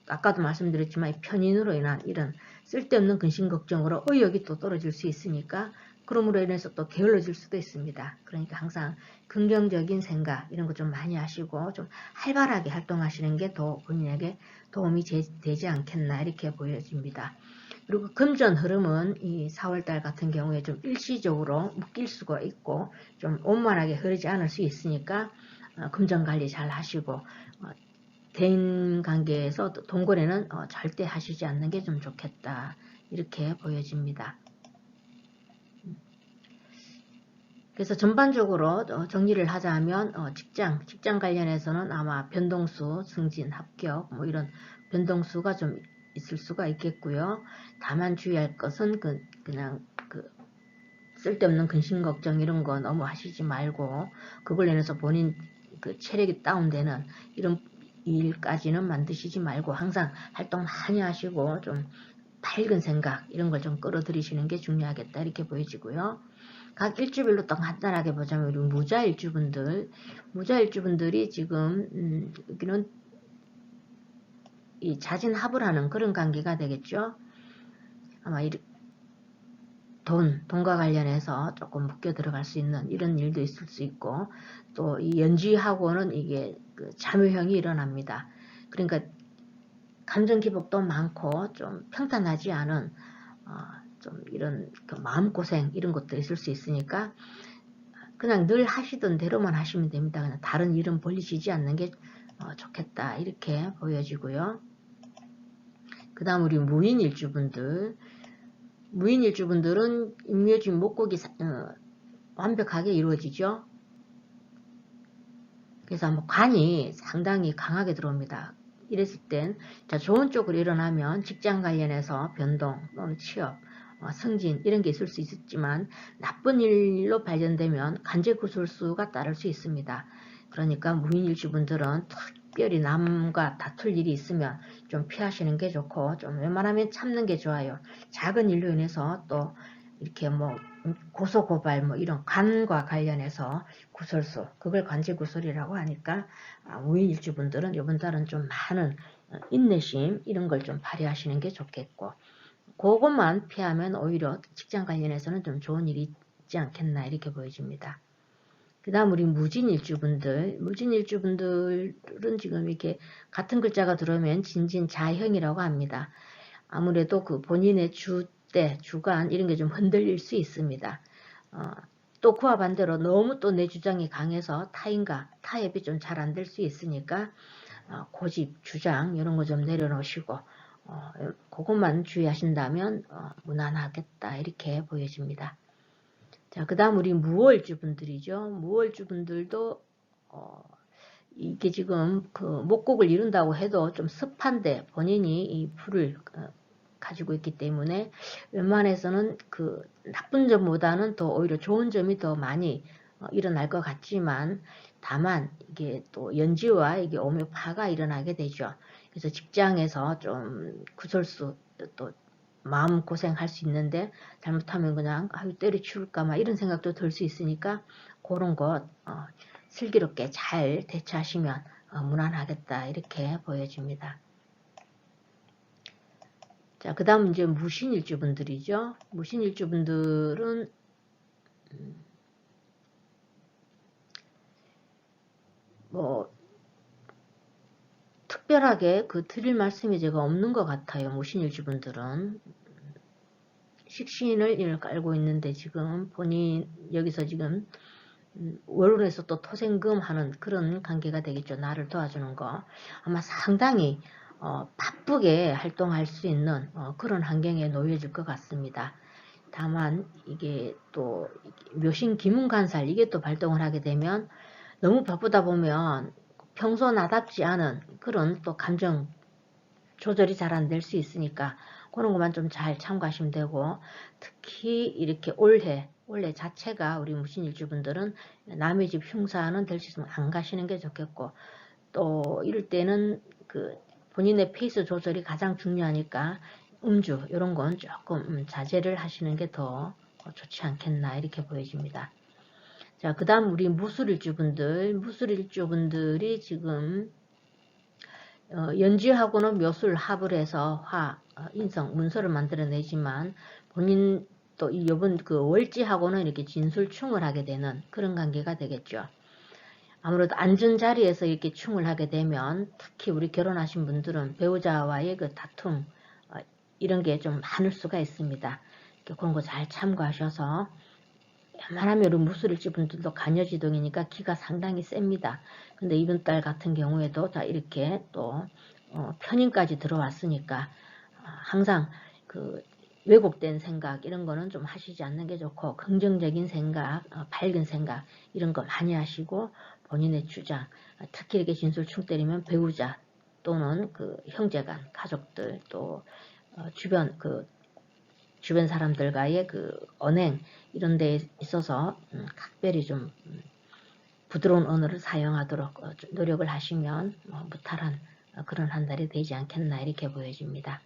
아까도 말씀드렸지만 편인으로 인한 이런 쓸데없는 근심 걱정으로 의욕이 또 떨어질 수 있으니까 그럼으로 인해서 또 게을러질 수도 있습니다. 그러니까 항상 긍정적인 생각 이런 거 좀 많이 하시고 좀 활발하게 활동하시는 게 더 본인에게 도움이 되지 않겠나 이렇게 보여집니다. 그리고 금전 흐름은 이 4월달 같은 경우에 좀 일시적으로 묶일 수가 있고 좀 원만하게 흐르지 않을 수 있으니까 금전 관리 잘 하시고 대인관계에서 동거래는 절대 하시지 않는 게 좀 좋겠다 이렇게 보여집니다. 그래서 전반적으로 정리를 하자면 직장 관련해서는 아마 변동수, 승진, 합격 뭐 이런 변동수가 좀 있을 수가 있겠고요. 다만 주의할 것은 그냥 쓸데없는 근심 걱정 이런 거 너무 하시지 말고 그걸로 인해서 본인 그 체력이 다운되는 이런 일까지는 만드시지 말고 항상 활동 많이 하시고 좀 밝은 생각 이런 걸 좀 끌어들이시는 게 중요하겠다 이렇게 보여지고요. 각 일주별로 또 간단하게 보자면 우리 무자일주분들이 지금 여기는 이 자진합을 하는 그런 관계가 되겠죠. 아마 돈과 관련해서 조금 묶여 들어갈 수 있는 이런 일도 있을 수 있고 또 이 연지하고는 이게 그 자묘형이 일어납니다. 그러니까 감정 기복도 많고 좀 평탄하지 않은 좀 이런 그 마음고생 이런 것도 있을 수 있으니까 그냥 늘 하시던 대로만 하시면 됩니다. 그냥 다른 일은 벌리시지 않는 게 좋겠다 이렇게 보여지고요. 그 다음 우리 무인일주분들은 임묘진 목곡이 완벽하게 이루어지죠. 그래서 뭐 관이 상당히 강하게 들어옵니다. 이랬을 땐 좋은 쪽으로 일어나면 직장 관련해서 변동 또는 취업 승진 이런 게 있을 수 있지만 나쁜 일로 발전되면 간제 구설수가 따를 수 있습니다. 그러니까 무인일주분들은 특별히 남과 다툴 일이 있으면 좀 피하시는 게 좋고 좀 웬만하면 참는 게 좋아요. 작은 일로 인해서 또 이렇게 뭐 고소고발 뭐 이런 간과 관련해서 구설수 그걸 간제구설이라고 하니까 무인일주분들은 이번 달은 좀 많은 인내심 이런 걸 좀 발휘하시는 게 좋겠고 그것만 피하면 오히려 직장 관련해서는 좀 좋은 일이 있지 않겠나 이렇게 보여집니다. 그 다음 우리 무진일주분들은 지금 이렇게 같은 글자가 들어오면 진진자형이라고 합니다. 아무래도 그 본인의 주때, 주간 이런 게 좀 흔들릴 수 있습니다. 또 그와 반대로 너무 또 내 주장이 강해서 타인과 타협이 좀 잘 안 될 수 있으니까 고집, 주장 이런 거 좀 내려놓으시고 그것만 주의하신다면 무난하겠다 이렇게 보여집니다. 자, 그 다음 우리 무월주분들이죠. 무월주분들도 이게 지금 그 목곡을 이룬다고 해도 좀 습한데 본인이 이 불을 가지고 있기 때문에 웬만해서는 그 나쁜 점보다는 더 오히려 좋은 점이 더 많이 일어날 것 같지만 다만 이게 또 연지와 이게 오묘파가 일어나게 되죠. 그래서 직장에서 좀 구설수 또 마음고생할 수 있는데 잘못하면 그냥 아유 때려치울까 막 이런 생각도 들 수 있으니까 그런 것 슬기롭게 잘 대처하시면 무난하겠다 이렇게 보여집니다. 자, 그 다음 이제 무신일주분들이죠. 무신일주분들은 뭐 특별하게 그 드릴 말씀이 제가 없는 것 같아요. 무신일주분들은 식신을 깔고 있는데 지금 본인 여기서 지금 월운에서 또 토생금 하는 그런 관계가 되겠죠. 나를 도와주는 거. 아마 상당히 바쁘게 활동할 수 있는 그런 환경에 놓여질 것 같습니다. 다만 이게 또 묘신 기문간살 이게 또 발동을 하게 되면 너무 바쁘다 보면 평소 나답지 않은 그런 또 감정 조절이 잘 안 될 수 있으니까 그런 것만 좀 잘 참고하시면 되고 특히 이렇게 올해 자체가 우리 무신일주분들은 남의 집 흉사는 될 수 있으면 안 가시는 게 좋겠고 또 이럴 때는 그 본인의 페이스 조절이 가장 중요하니까 음주 이런 건 조금 자제를 하시는 게 더 좋지 않겠나 이렇게 보여집니다. 자, 그 다음 우리 무술일주분들이 지금 연지하고는 묘술 합을 해서 인성, 문서를 만들어내지만 본인 또 이번 그 월지하고는 이렇게 진술충을 하게 되는 그런 관계가 되겠죠. 아무래도 앉은 자리에서 이렇게 충을 하게 되면 특히 우리 결혼하신 분들은 배우자와의 그 다툼 이런 게 좀 많을 수가 있습니다. 그런 거 잘 참고하셔서 웬만하면 우리 무술일지 분들도 간여지동이니까 기가 상당히 셉니다. 근데 이번 달 같은 경우에도 다 이렇게 또 편인까지 들어왔으니까 항상 그 왜곡된 생각 이런 거는 좀 하시지 않는 게 좋고 긍정적인 생각, 밝은 생각 이런 거 많이 하시고 본인의 주장, 특히 이렇게 진술충 때리면 배우자 또는 그 형제간, 가족들 또 주변 사람들과의 그 언행 이런 데 있어서 각별히 좀 부드러운 언어를 사용하도록 노력을 하시면 무탈한 그런 한 달이 되지 않겠나 이렇게 보여집니다.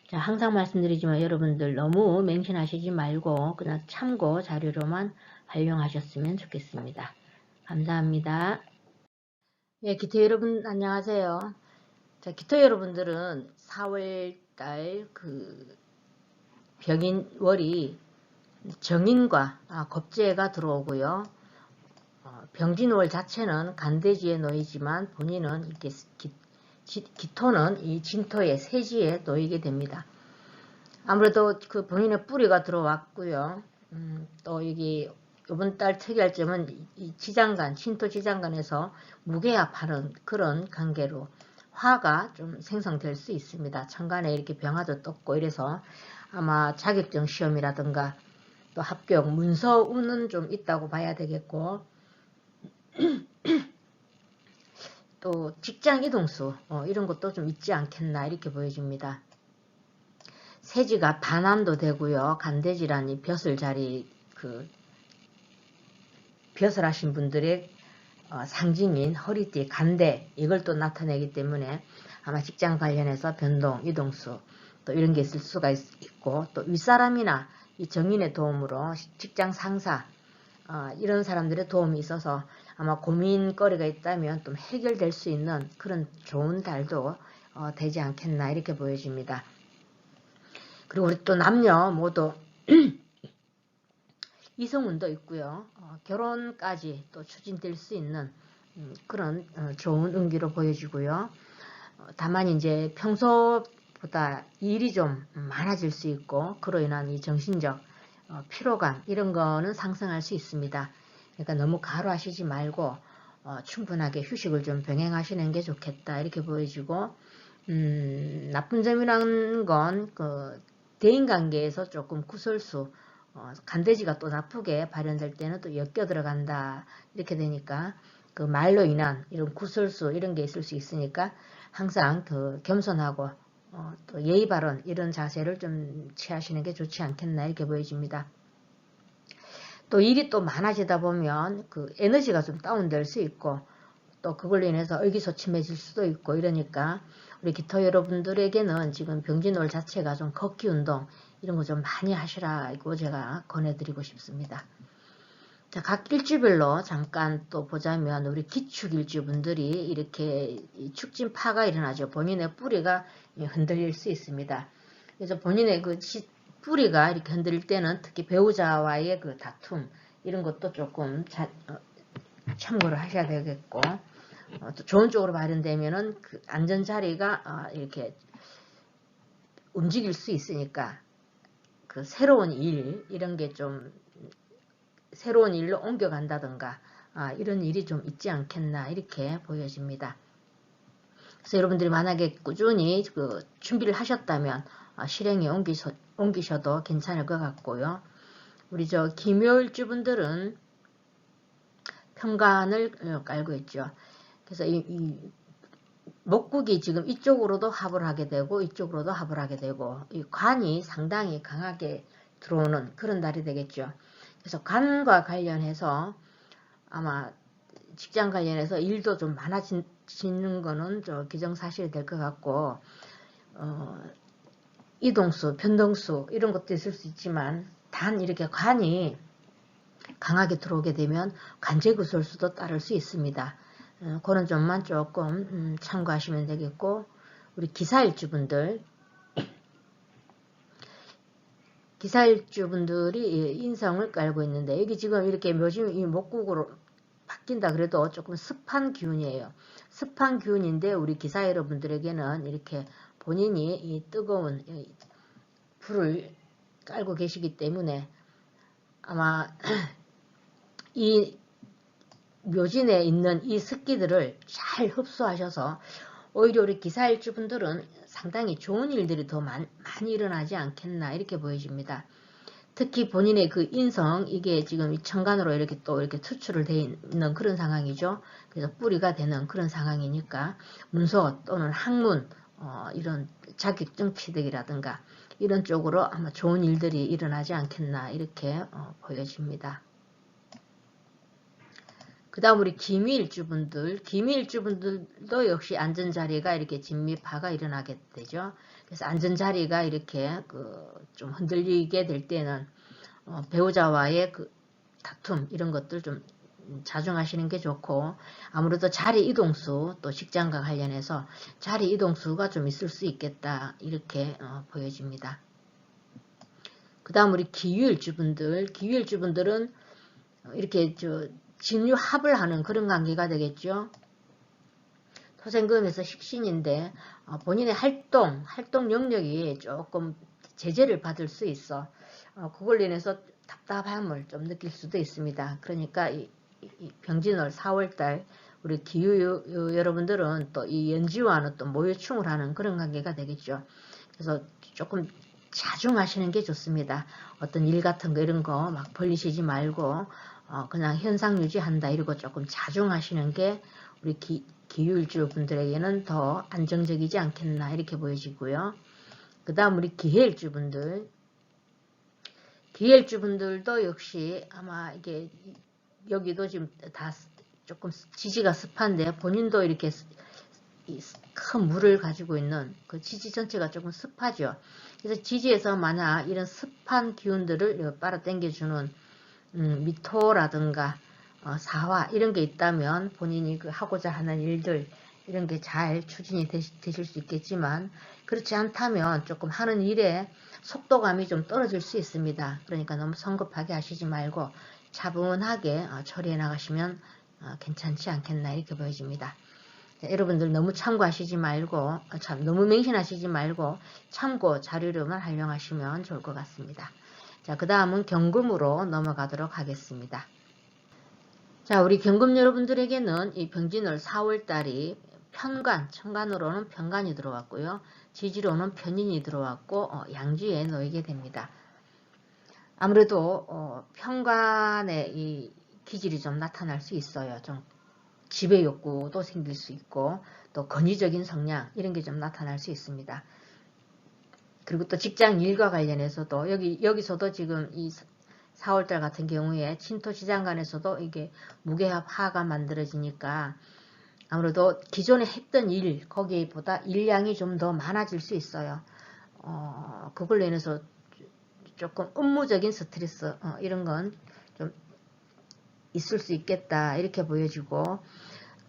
자, 항상 말씀드리지만 여러분들 너무 맹신하시지 말고 그냥 참고 자료로만 활용하셨으면 좋겠습니다. 감사합니다. 예, 기토 여러분 안녕하세요. 자, 기토 여러분들은 4월달 그 병인월이 정인과 겁재가 들어오고요. 병진월 자체는 간대지에 놓이지만 본인은 이렇게 기토는 이 진토의 세지에 놓이게 됩니다. 아무래도 그 본인의 뿌리가 들어왔고요. 또 여기 이번 달 특이할 점은 이 지장간, 진토 지장간에서 무게합하는 그런 관계로 화가 좀 생성될 수 있습니다. 천간에 이렇게 병화도 떴고 이래서 아마 자격증 시험이라든가 또 합격, 문서운은 좀 있다고 봐야 되겠고 또 직장 이동수 이런 것도 좀 있지 않겠나 이렇게 보여집니다. 세지가 반환도 되고요. 간대질환이 벼슬 자리 벼슬 하신 분들의 상징인 허리띠, 간대 이걸 또 나타내기 때문에 아마 직장 관련해서 변동, 이동수 또 이런 게 있을 수가 있고 또 윗사람이나 이 정인의 도움으로 직장 상사 이런 사람들의 도움이 있어서 아마 고민거리가 있다면 좀 해결될 수 있는 그런 좋은 달도 되지 않겠나 이렇게 보여집니다. 그리고 우리 또 남녀 모두 이성운도 있고요. 결혼까지 또 추진될 수 있는 그런 좋은 운기로 보여지고요. 다만 이제 평소보다 일이 좀 많아질 수 있고 그로 인한 이 정신적 피로감 이런 거는 상승할 수 있습니다. 그러니까 너무 과로하시지 말고 충분하게 휴식을 좀 병행하시는 게 좋겠다 이렇게 보여지고 나쁜 점이라는 건 대인관계에서 조금 구설수 간대지가 또 나쁘게 발현될 때는 또 엮여 들어간다 이렇게 되니까 그 말로 인한 이런 구설수 이런 게 있을 수 있으니까 항상 겸손하고 또 예의 바른 이런 자세를 좀 취하시는 게 좋지 않겠나 이렇게 보여집니다. 또 일이 또 많아지다 보면 그 에너지가 좀 다운될 수 있고 또 그걸로 인해서 의기소침해질 수도 있고 이러니까 우리 기토 여러분들에게는 지금 병진월 자체가 좀 걷기 운동 이런 거 좀 많이 하시라고 제가 권해드리고 싶습니다. 자, 각 일주별로 잠깐 또 보자면 우리 기축일주분들이 이렇게 축진파가 일어나죠. 본인의 뿌리가 흔들릴 수 있습니다. 그래서 본인의 그 뿌리가 이렇게 흔들릴 때는 특히 배우자와의 그 다툼 이런 것도 조금 참고를 하셔야 되겠고 또 좋은 쪽으로 발현되면은 그 안전자리가 이렇게 움직일 수 있으니까 그 새로운 일 이런 게 좀 새로운 일로 옮겨간다든가 이런 일이 좀 있지 않겠나 이렇게 보여집니다. 그래서 여러분들이 만약에 꾸준히 그 준비를 하셨다면 실행에 옮기셔도 괜찮을 것 같고요. 우리 김요일주분들은 편관을 깔고 있죠. 그래서 이 목국이 지금 이쪽으로도 합을 하게 되고 이쪽으로도 합을 하게 되고 이 관이 상당히 강하게 들어오는 그런 달이 되겠죠. 그래서 관과 관련해서 아마 직장 관련해서 일도 좀 많아지는 거는 기정사실이 될 것 같고 이동수, 변동수 이런 것도 있을 수 있지만 단 이렇게 관이 강하게 들어오게 되면 관제구설수도 따를 수 있습니다. 그런 점만 조금 참고하시면 되겠고 우리 기사일주분들이 인성을 깔고 있는데 여기 지금 이렇게 묘지 이 목국으로 바뀐다 그래도 조금 습한 기운이에요. 습한 기운인데 우리 기사 여러분들에게는 이렇게 본인이 이 뜨거운 불을 깔고 계시기 때문에 아마 이 묘진에 있는 이 습기들을 잘 흡수하셔서 오히려 우리 기사일주분들은 상당히 좋은 일들이 더 많이 일어나지 않겠나 이렇게 보여집니다. 특히 본인의 그 인성 이게 지금 천간으로 이렇게 또 이렇게 투출을 되어 있는 그런 상황이죠. 그래서 뿌리가 되는 그런 상황이니까 문서 또는 학문 이런 자격증 취득이라든가 이런 쪽으로 아마 좋은 일들이 일어나지 않겠나 이렇게 보여집니다. 그 다음 우리 기미일주분들도 역시 안전자리가 이렇게 진미파가 일어나게 되죠. 그래서 안전자리가 이렇게 좀 흔들리게 될 때는 배우자와의 그 다툼 이런 것들 좀 자중하시는 게 좋고 아무래도 자리 이동수 또 직장과 관련해서 자리 이동수가 좀 있을 수 있겠다 이렇게 보여집니다. 그 다음 우리 기유일주분들은 이렇게 진유합을 하는 그런 관계가 되겠죠. 토생금에서 식신인데 본인의 활동 영역이 조금 제재를 받을 수 있어 그걸로 인해서 답답함을 좀 느낄 수도 있습니다. 그러니까 이 병진월 4월달 우리 기유 여러분들은 또 이 연지와는 또 모유충을 하는 그런 관계가 되겠죠. 그래서 조금 자중하시는 게 좋습니다. 어떤 일 같은 거 이런 거 막 벌리시지 말고 그냥 현상 유지한다 이러고 조금 자중하시는 게 우리 기유일주 분들에게는 더 안정적이지 않겠나 이렇게 보여지고요. 그 다음 우리 기해일주분들. 기해일주분들도 역시 아마 이게 여기도 지금 다 조금 지지가 습한데 본인도 이렇게 큰 물을 가지고 있는 그 지지 전체가 조금 습하죠. 그래서 지지에서 만약 이런 습한 기운들을 빨아당겨주는 미토라든가 사화 이런 게 있다면 본인이 그 하고자 하는 일들 이런 게 잘 추진이 되실 수 있겠지만 그렇지 않다면 조금 하는 일에 속도감이 좀 떨어질 수 있습니다. 그러니까 너무 성급하게 하시지 말고 차분하게 처리해 나가시면 괜찮지 않겠나 이렇게 보여집니다. 자, 여러분들 너무 참고하시지 말고 너무 맹신하시지 말고 참고 자료로만 활용하시면 좋을 것 같습니다. 자, 그 다음은 경금으로 넘어가도록 하겠습니다. 자, 우리 경금 여러분들에게는 이 병진월 4월달이 편관, 천간으로는 편관이 들어왔고요. 지지로는 편인이 들어왔고 양지에 놓이게 됩니다. 아무래도 편관의 이 기질이 좀 나타날 수 있어요. 좀 지배 욕구도 생길 수 있고 또 권위적인 성향 이런 게 좀 나타날 수 있습니다. 그리고 또 직장 일과 관련해서도 여기서도 지금 이 4월달 같은 경우에 친토지장간에서도 이게 무게합화가 만들어지니까 아무래도 기존에 했던 일 거기보다 일량이 좀 더 많아질 수 있어요. 그걸로 인해서 조금 업무적인 스트레스 이런 건 좀 있을 수 있겠다 이렇게 보여지고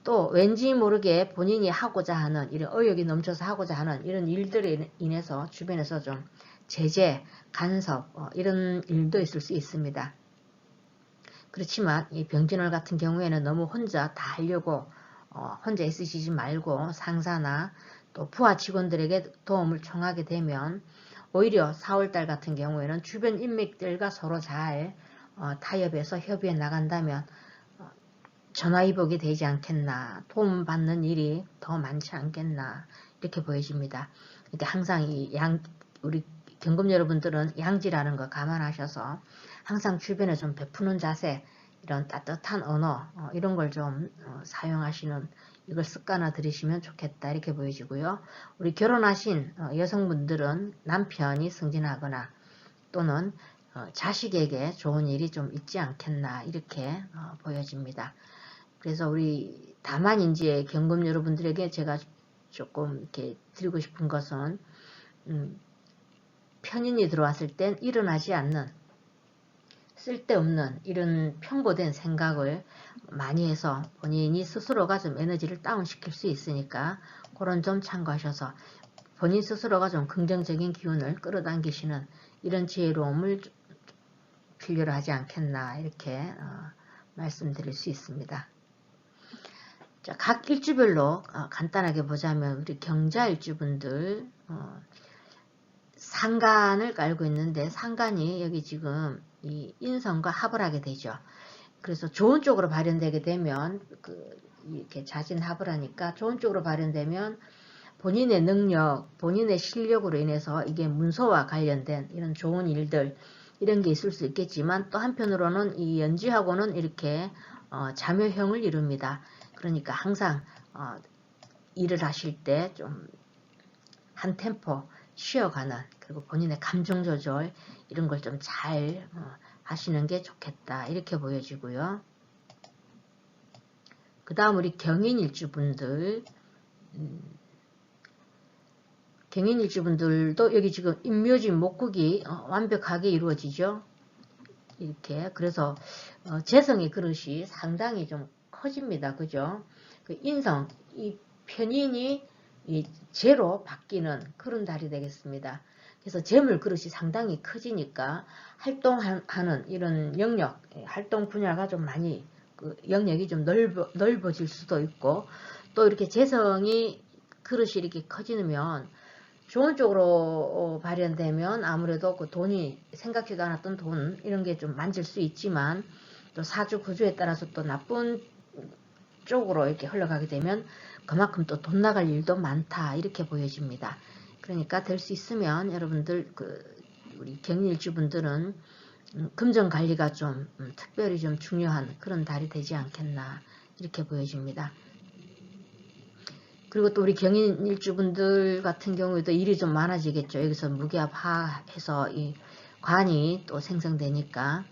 또 왠지 모르게 본인이 하고자 하는 이런 의욕이 넘쳐서 하고자 하는 이런 일들에 인해서 주변에서 좀 제재, 간섭 이런 일도 있을 수 있습니다. 그렇지만 이 병진월 같은 경우에는 너무 혼자 다 하려고 혼자 있으시지 말고 상사나 또 부하 직원들에게 도움을 청하게 되면 오히려 4월달 같은 경우에는 주변 인맥들과 서로 잘 타협해서 협의해 나간다면 전화위복이 되지 않겠나, 도움받는 일이 더 많지 않겠나 이렇게 보여집니다. 이렇게 항상 우리 경금 여러분들은 양지라는 거 감안하셔서 항상 주변에 좀 베푸는 자세, 이런 따뜻한 언어 이런 걸 좀 사용하시는 이걸 습관화 들이시면 좋겠다 이렇게 보여지고요. 우리 결혼하신 여성분들은 남편이 승진하거나 또는 자식에게 좋은 일이 좀 있지 않겠나 이렇게 보여집니다. 그래서 우리 다만 이제 경금 여러분들에게 제가 조금 이렇게 드리고 싶은 것은 편인이 들어왔을 땐 일어나지 않는 쓸데없는 이런 편고된 생각을 많이 해서 본인이 스스로가 좀 에너지를 다운시킬 수 있으니까 그런 점 참고하셔서 본인 스스로가 좀 긍정적인 기운을 끌어당기시는 이런 지혜로움을 필요로 하지 않겠나 이렇게 말씀드릴 수 있습니다. 자, 각 일주별로 간단하게 보자면 우리 경자일주분들 상간을 깔고 있는데 상간이 여기 지금 이 인성과 합을 하게 되죠. 그래서 좋은 쪽으로 발현되게 되면 이렇게 자진합을 하니까 좋은 쪽으로 발현되면 본인의 능력, 본인의 실력으로 인해서 이게 문서와 관련된 이런 좋은 일들 이런 게 있을 수 있겠지만 또 한편으로는 이 연지하고는 이렇게 자묘형을 이룹니다. 그러니까 항상 일을 하실 때 좀 한 템포 쉬어가는 그리고 본인의 감정 조절 이런 걸 좀 잘 하시는 게 좋겠다 이렇게 보여지고요. 그 다음 우리 경인일주분들 경인일주분들도 여기 지금 임묘진 목국이 완벽하게 이루어지죠. 이렇게 그래서 재성의 그릇이 상당히 좀 커집니다. 그죠? 그 인성, 이 편인이 이 재로 바뀌는 그런 달이 되겠습니다. 그래서 재물 그릇이 상당히 커지니까 활동하는 이런 영역, 활동 분야가 좀 많이 그 영역이 좀 넓어질 수도 있고 또 이렇게 재성이 그릇이 이렇게 커지면 좋은 쪽으로 발현되면 아무래도 그 돈이 생각지도 않았던 돈 이런 게 좀 만질 수 있지만 또 사주 구조에 따라서 또 나쁜 쪽으로 이렇게 흘러가게 되면 그만큼 또 돈 나갈 일도 많다 이렇게 보여집니다. 그러니까 될 수 있으면 여러분들 우리 경일주분들은 금전 관리가 좀 특별히 좀 중요한 그런 달이 되지 않겠나 이렇게 보여집니다. 그리고 또 우리 경인 일주분들 같은 경우에도 일이 좀 많아지겠죠. 여기서 무기압화해서 이 관이 또 생성되니까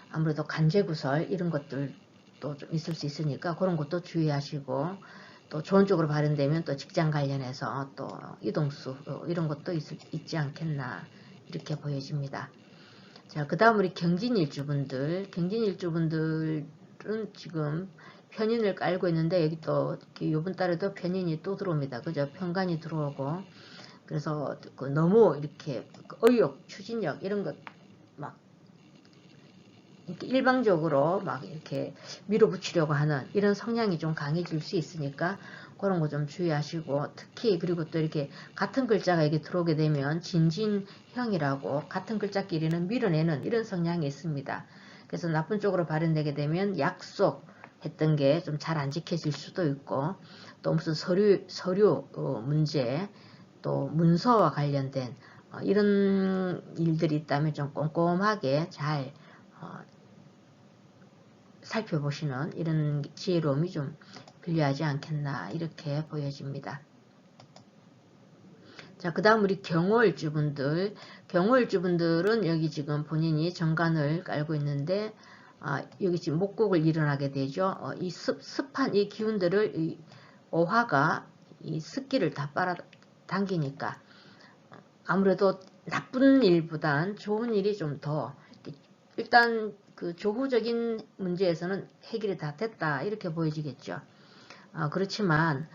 아무래도 간제구설 이런 것들도 좀 있을 수 있으니까 그런 것도 주의하시고, 또 좋은 쪽으로 발현되면 또 직장 관련해서 또 이동수 이런 것도 있지 않겠나 이렇게 보여집니다. 자, 그 다음 우리 경진일주분들은 지금 편인을 깔고 있는데, 여기 또 이번 달에도 편인이 또 들어옵니다. 그죠? 편관이 들어오고, 그래서 너무 이렇게 의욕, 추진력 이런 것 막 이렇게 일방적으로 막 이렇게 밀어붙이려고 하는 이런 성향이 좀 강해질 수 있으니까 그런 거 좀 주의하시고, 특히 그리고 또 이렇게 같은 글자가 이게 들어오게 되면 진진형이라고 같은 글자끼리는 밀어내는 이런 성향이 있습니다. 그래서 나쁜 쪽으로 발현되게 되면 약속했던 게 좀 잘 안 지켜질 수도 있고, 또 무슨 서류 문제, 또 문서와 관련된 이런 일들이 있다면 좀 꼼꼼하게 잘 살펴보시는 이런 지혜로움이 좀 필요하지 않겠나 이렇게 보여집니다. 자, 그 다음 우리 경호일주분들은 여기 지금 본인이 정관을 깔고 있는데, 여기 지금 목국을 일어나게 되죠. 이 습한 이 기운들을 이 오화가 이 습기를 다 빨아당기니까 아무래도 나쁜 일보단 좋은 일이 좀 더, 일단 그 조후적인 문제에서는 해결이 다 됐다 이렇게 보여지겠죠. 그렇지만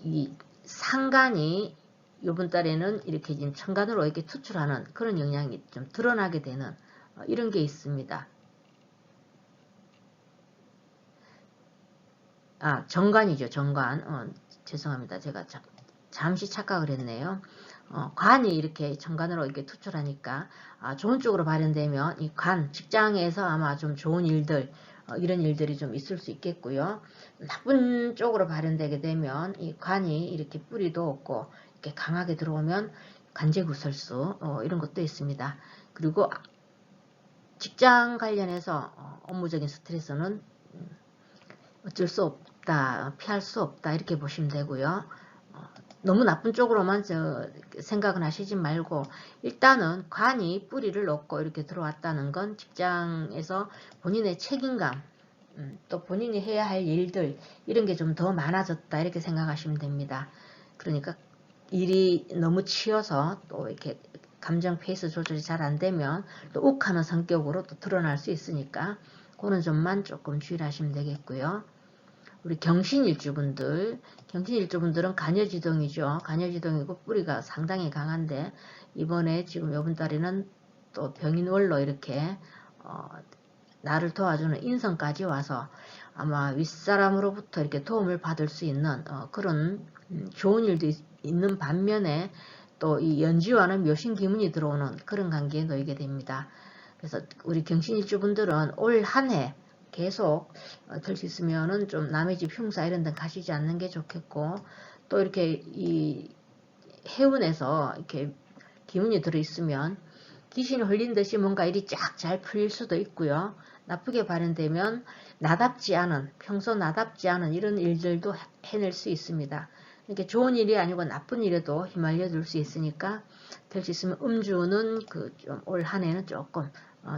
이 상간이 이번 달에는 이렇게 지금 천간으로 이렇게 투출하는 그런 영향이 좀 드러나게 되는 이런 게 있습니다. 정관이죠. 정관. 죄송합니다. 제가 잠시 착각을 했네요. 관이 이렇게 정관으로 이렇게 투출하니까 좋은 쪽으로 발현되면 이 관, 직장에서 아마 좀 좋은 일들, 이런 일들이 좀 있을 수 있겠고요. 나쁜 쪽으로 발현되게 되면 이 관이 이렇게 뿌리도 없고 이렇게 강하게 들어오면 간제구설수 이런 것도 있습니다. 그리고 직장 관련해서 업무적인 스트레스는 어쩔 수 없다, 피할 수 없다 이렇게 보시면 되고요. 너무 나쁜 쪽으로만 생각은 하시지 말고, 일단은 관이 뿌리를 놓고 이렇게 들어왔다는 건 직장에서 본인의 책임감, 또 본인이 해야 할 일들 이런 게 좀 더 많아졌다 이렇게 생각하시면 됩니다. 그러니까 일이 너무 치여서 또 이렇게 감정 페이스 조절이 잘 안 되면 또 욱하는 성격으로 또 드러날 수 있으니까 그런 점만 조금 주의를 하시면 되겠고요. 우리 경신일주분들은 간여지동이죠. 간여지동이고 뿌리가 상당히 강한데, 이번에 지금 이번 달에는 또 병인월로 이렇게 나를 도와주는 인성까지 와서 아마 윗사람으로부터 이렇게 도움을 받을 수 있는 그런 좋은 일도 있는 반면에, 또 이 연지와는 묘신기문이 들어오는 그런 관계에 놓이게 됩니다. 그래서 우리 경신일주분들은 올 한 해 계속 될 수 있으면은 좀 남의 집 흉사 이런 데 가시지 않는 게 좋겠고, 또 이렇게 이 해운에서 이렇게 기운이 들어있으면 귀신이 흘린 듯이 뭔가 일이 쫙 잘 풀릴 수도 있고요. 나쁘게 발현되면 평소 나답지 않은 이런 일들도 해낼 수 있습니다. 이렇게 좋은 일이 아니고 나쁜 일에도 휘말려 들 수 있으니까, 될 수 있으면 음주는 올 한 해는 조금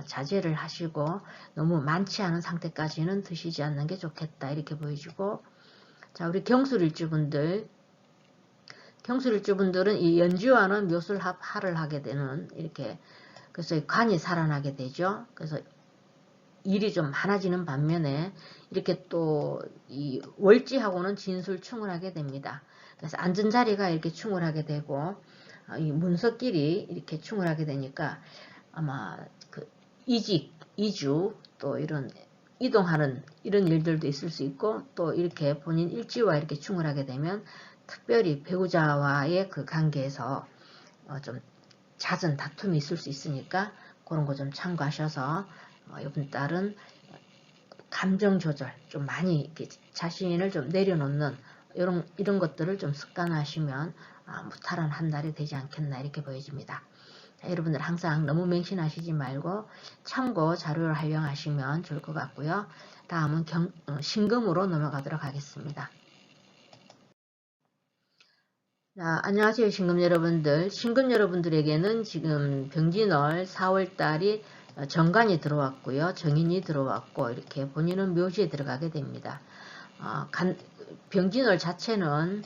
자제를 하시고 너무 많지 않은 상태까지는 드시지 않는 게 좋겠다 이렇게 보여지고, 자, 우리 경술일주분들은 이 연지와는 묘술합화를 하게 되는 이렇게, 그래서 관이 살아나게 되죠. 그래서 일이 좀 많아지는 반면에 이렇게 또 이 월지하고는 진술충을 하게 됩니다. 그래서 앉은 자리가 이렇게 충을 하게 되고, 이 문서끼리 이렇게 충을 하게 되니까 아마 그 이주 또 이런 이동하는 이런 일들도 있을 수 있고, 또 이렇게 본인 일지와 이렇게 충을 하게 되면 특별히 배우자와의 그 관계에서 좀 잦은 다툼이 있을 수 있으니까 그런 거 좀 참고하셔서 이번 달은 감정 조절 좀 많이 이렇게 자신을 좀 내려놓는 이런 것들을 좀 습관하시면 무탈한 한 달이 되지 않겠나 이렇게 보여집니다. 자, 여러분들 항상 너무 맹신하시지 말고 참고 자료를 활용하시면 좋을 것 같고요. 다음은 신금으로 넘어가도록 하겠습니다. 자, 안녕하세요, 신금 여러분들. 신금 여러분들에게는 지금 병진월 4월달이 정관이 들어왔고요. 정인이 들어왔고 이렇게 본인은 묘지에 들어가게 됩니다. 병진월 자체는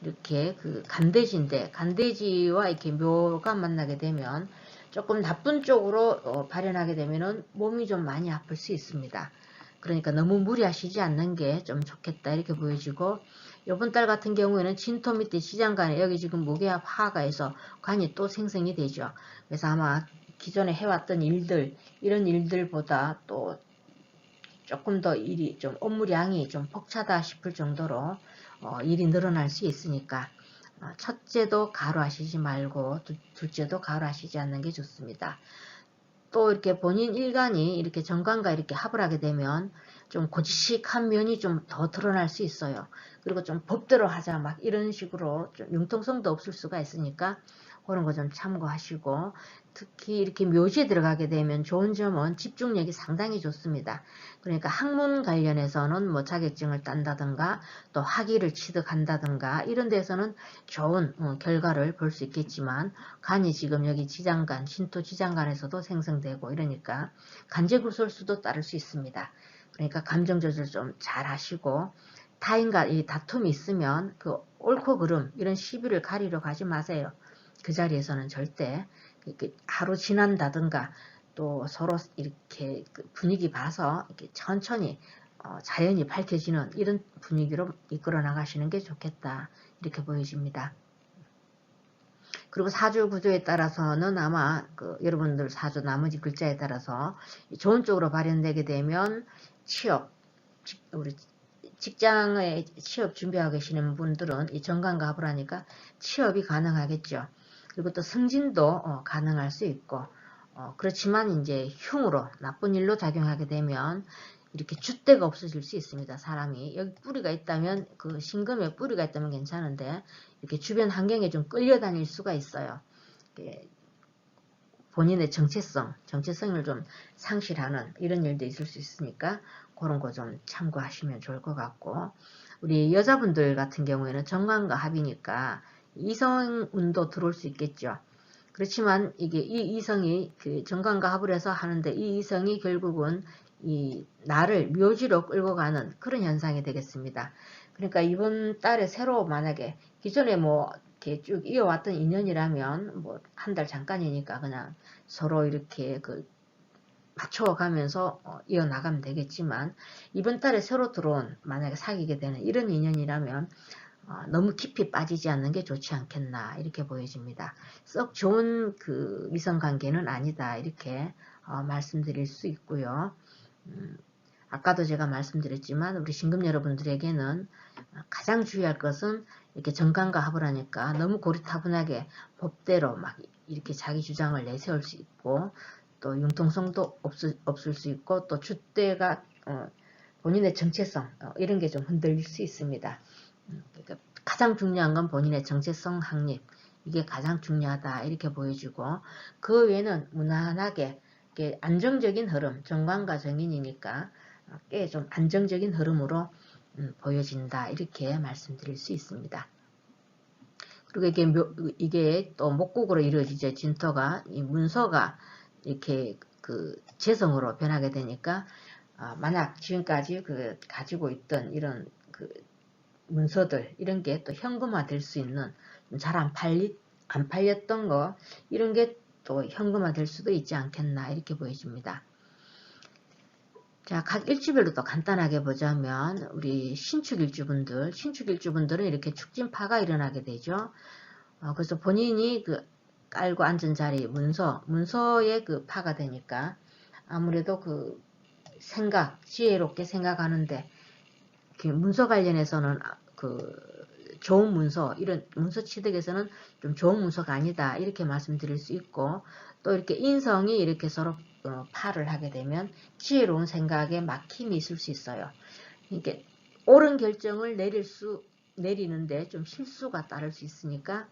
이렇게 그 간대지인데 간대지와 이렇게 묘가 만나게 되면 조금 나쁜 쪽으로 발현하게 되면은 몸이 좀 많이 아플 수 있습니다. 그러니까 너무 무리하시지 않는 게 좀 좋겠다 이렇게 보여지고, 이번 달 같은 경우에는 진토 밑에 시장간에 여기 지금 무게합 화가 해서 관이 또 생성이 되죠. 그래서 아마 기존에 해왔던 일들, 이런 일들보다 또 조금 더 일이 좀 업무량이 좀 벅차다 싶을 정도로 일이 늘어날 수 있으니까 첫째도 가로하시지 말고 둘째도 가로하시지 않는 게 좋습니다. 또 이렇게 본인 일간이 이렇게 정관과 이렇게 합을 하게 되면 좀 고지식한 면이 좀 더 드러날 수 있어요. 그리고 좀 법대로 하자 막 이런 식으로 좀 융통성도 없을 수가 있으니까 그런 거 좀 참고하시고, 특히 이렇게 묘지에 들어가게 되면 좋은 점은 집중력이 상당히 좋습니다. 그러니까 학문 관련해서는 뭐 자격증을 딴다든가 또 학위를 취득한다든가 이런 데서는 좋은 결과를 볼 수 있겠지만, 간이 지금 여기 지장간, 신토 지장간에서도 생성되고 이러니까 간제구설수도 따를 수 있습니다. 그러니까 감정 조절 좀 잘 하시고, 타인과 이 다툼이 있으면 그 옳고 그름 이런 시비를 가리러 가지 마세요. 그 자리에서는 절대 하루 지난다든가 또 서로 이렇게 분위기 봐서 이렇게 천천히 자연이 밝혀지는 이런 분위기로 이끌어 나가시는 게 좋겠다 이렇게 보여집니다. 그리고 사주 구조에 따라서는 아마 여러분들 사주 나머지 글자에 따라서 좋은 쪽으로 발현되게 되면 취업, 우리 직장에 취업 준비하고 계시는 분들은 이 정관과 합을 하니까 취업이 가능하겠죠. 그리고 또 승진도 가능할 수 있고, 그렇지만 이제 흉으로 나쁜 일로 작용하게 되면 이렇게 줏대가 없어질 수 있습니다. 사람이 여기 뿌리가 있다면, 그 신금에 뿌리가 있다면 괜찮은데 이렇게 주변 환경에 좀 끌려다닐 수가 있어요. 본인의 정체성을 좀 상실하는 이런 일도 있을 수 있으니까 그런 거 좀 참고하시면 좋을 것 같고, 우리 여자분들 같은 경우에는 정관과 합이니까 이성운도 들어올 수 있겠죠. 그렇지만 이게 이 이성이 그 정관과 합을 해서 하는데 이 이성이 결국은 이 나를 묘지로 끌고 가는 그런 현상이 되겠습니다. 그러니까 이번 달에 새로 만약에 기존에 뭐 이렇게 쭉 이어왔던 인연이라면 뭐 한 달 잠깐이니까 그냥 서로 이렇게 맞춰가면서 이어나가면 되겠지만, 이번 달에 새로 들어온 만약에 사귀게 되는 이런 인연이라면 너무 깊이 빠지지 않는 게 좋지 않겠나 이렇게 보여집니다. 썩 좋은 그 이성관계는 아니다 이렇게 말씀드릴 수 있고요. 아까도 제가 말씀드렸지만 우리 신금 여러분들에게는 가장 주의할 것은 이렇게 정관과 합을 하니까 너무 고리타분하게 법대로 막 이렇게 자기 주장을 내세울 수 있고, 또 융통성도 없을 수 있고, 또 줏대가 본인의 정체성 이런 게 좀 흔들릴 수 있습니다. 그러니까 가장 중요한 건 본인의 정체성 확립, 이게 가장 중요하다 이렇게 보여지고, 그 외에는 무난하게 안정적인 흐름, 정관과 정인이니까 꽤 좀 안정적인 흐름으로 보여진다 이렇게 말씀드릴 수 있습니다. 그리고 이게 또 목국으로 이루어지죠. 진토가, 이 문서가 이렇게 재성으로 변하게 되니까 만약 지금까지 가지고 있던 이런 문서들 이런 게 또 현금화 될 수 있는, 잘 안 팔렸던 거 이런 게 또 현금화 될 수도 있지 않겠나 이렇게 보여집니다. 자, 각 일주별로 또 간단하게 보자면 우리 신축일주분들은 이렇게 축진파가 일어나게 되죠. 그래서 본인이 깔고 앉은 자리 문서에 파가 되니까 아무래도 지혜롭게 생각하는데, 문서 관련해서는 좋은 문서, 이런 문서 취득에서는 좀 좋은 문서가 아니다 이렇게 말씀드릴 수 있고, 또 이렇게 인성이 이렇게 서로 파를 하게 되면 지혜로운 생각에 막힘이 있을 수 있어요. 이게 옳은 결정을 내리는데 좀 실수가 따를 수 있으니까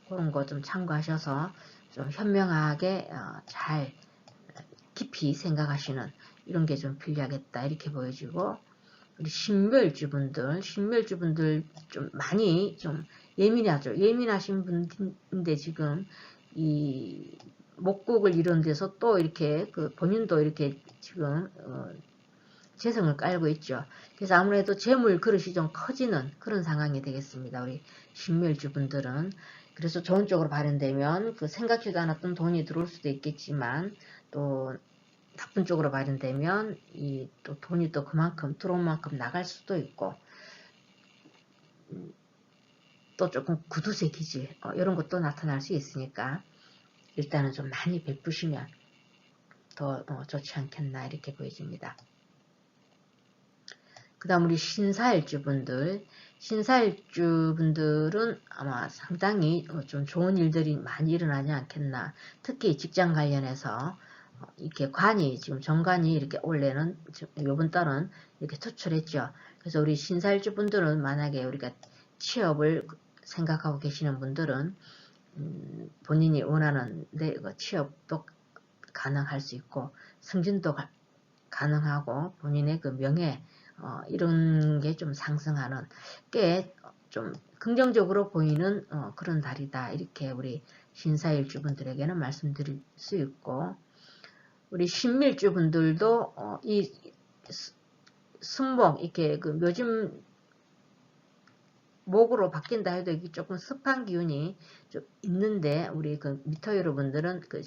그런 거 좀 참고하셔서 좀 현명하게 잘 깊이 생각하시는 이런 게 좀 필요하겠다 이렇게 보여지고, 우리 신묘일주분들 좀 많이 좀 예민하죠. 예민하신 분인데 지금 이 목국을 이룬 데서 또 이렇게 그 본인도 이렇게 지금 재성을 깔고 있죠. 그래서 아무래도 재물 그릇이 좀 커지는 그런 상황이 되겠습니다. 우리 신묘일주분들은. 그래서 좋은 쪽으로 발현되면 그 생각지도 않았던 돈이 들어올 수도 있겠지만 또 나쁜 쪽으로 발현되면 이 또 돈이 또 그만큼 들어온 만큼 나갈 수도 있고 또 조금 구두쇠 기질 이런 것도 나타날 수 있으니까 일단은 좀 많이 베푸시면 더 좋지 않겠나 이렇게 보여집니다. 그 다음 우리 신사일주분들은 아마 상당히 좀 좋은 일들이 많이 일어나지 않겠나. 특히 직장 관련해서 이렇게 관이 지금 정관이 이렇게 올해는 요번 달은 이렇게 투출했죠. 그래서 우리 신사일주분들은 만약에 우리가 취업을 생각하고 계시는 분들은 본인이 원하는 취업도 가능할 수 있고 승진도 가능하고 본인의 그 명예 이런 게 좀 상승하는 꽤 좀 긍정적으로 보이는 그런 달이다. 이렇게 우리 신사일주분들에게는 말씀드릴 수 있고 우리 신밀주분들도 이 순목 이렇게 그 묘진 목으로 바뀐다 해도 이게 조금 습한 기운이 좀 있는데 우리 그 미터 여러분들은 그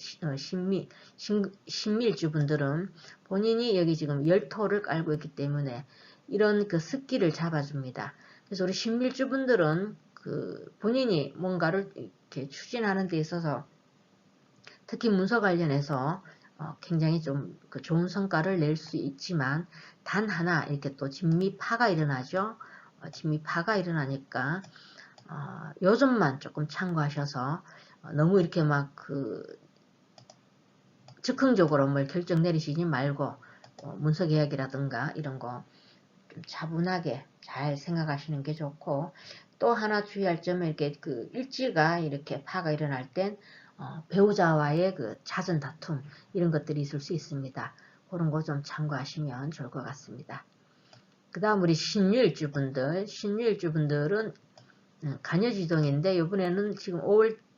신밀주분들은 본인이 여기 지금 열토를 깔고 있기 때문에 이런 그 습기를 잡아줍니다. 그래서 우리 신밀주분들은 그 본인이 뭔가를 이렇게 추진하는 데 있어서 특히 문서 관련해서 굉장히 좀 그 좋은 성과를 낼 수 있지만 단 하나 이렇게 또 진미파가 일어나죠. 진미파가 일어나니까 요점만 조금 참고하셔서 너무 이렇게 막 그 즉흥적으로 뭘 결정 내리시지 말고 문서 계약이라든가 이런 거 좀 차분하게 잘 생각하시는 게 좋고 또 하나 주의할 점은 이렇게 그 일지가 이렇게 파가 일어날 땐 배우자와의 그 잦은 다툼 이런 것들이 있을 수 있습니다. 그런 거 좀 참고하시면 좋을 것 같습니다. 그 다음 우리 신유일주분들은 간여지동인데 이번에는 지금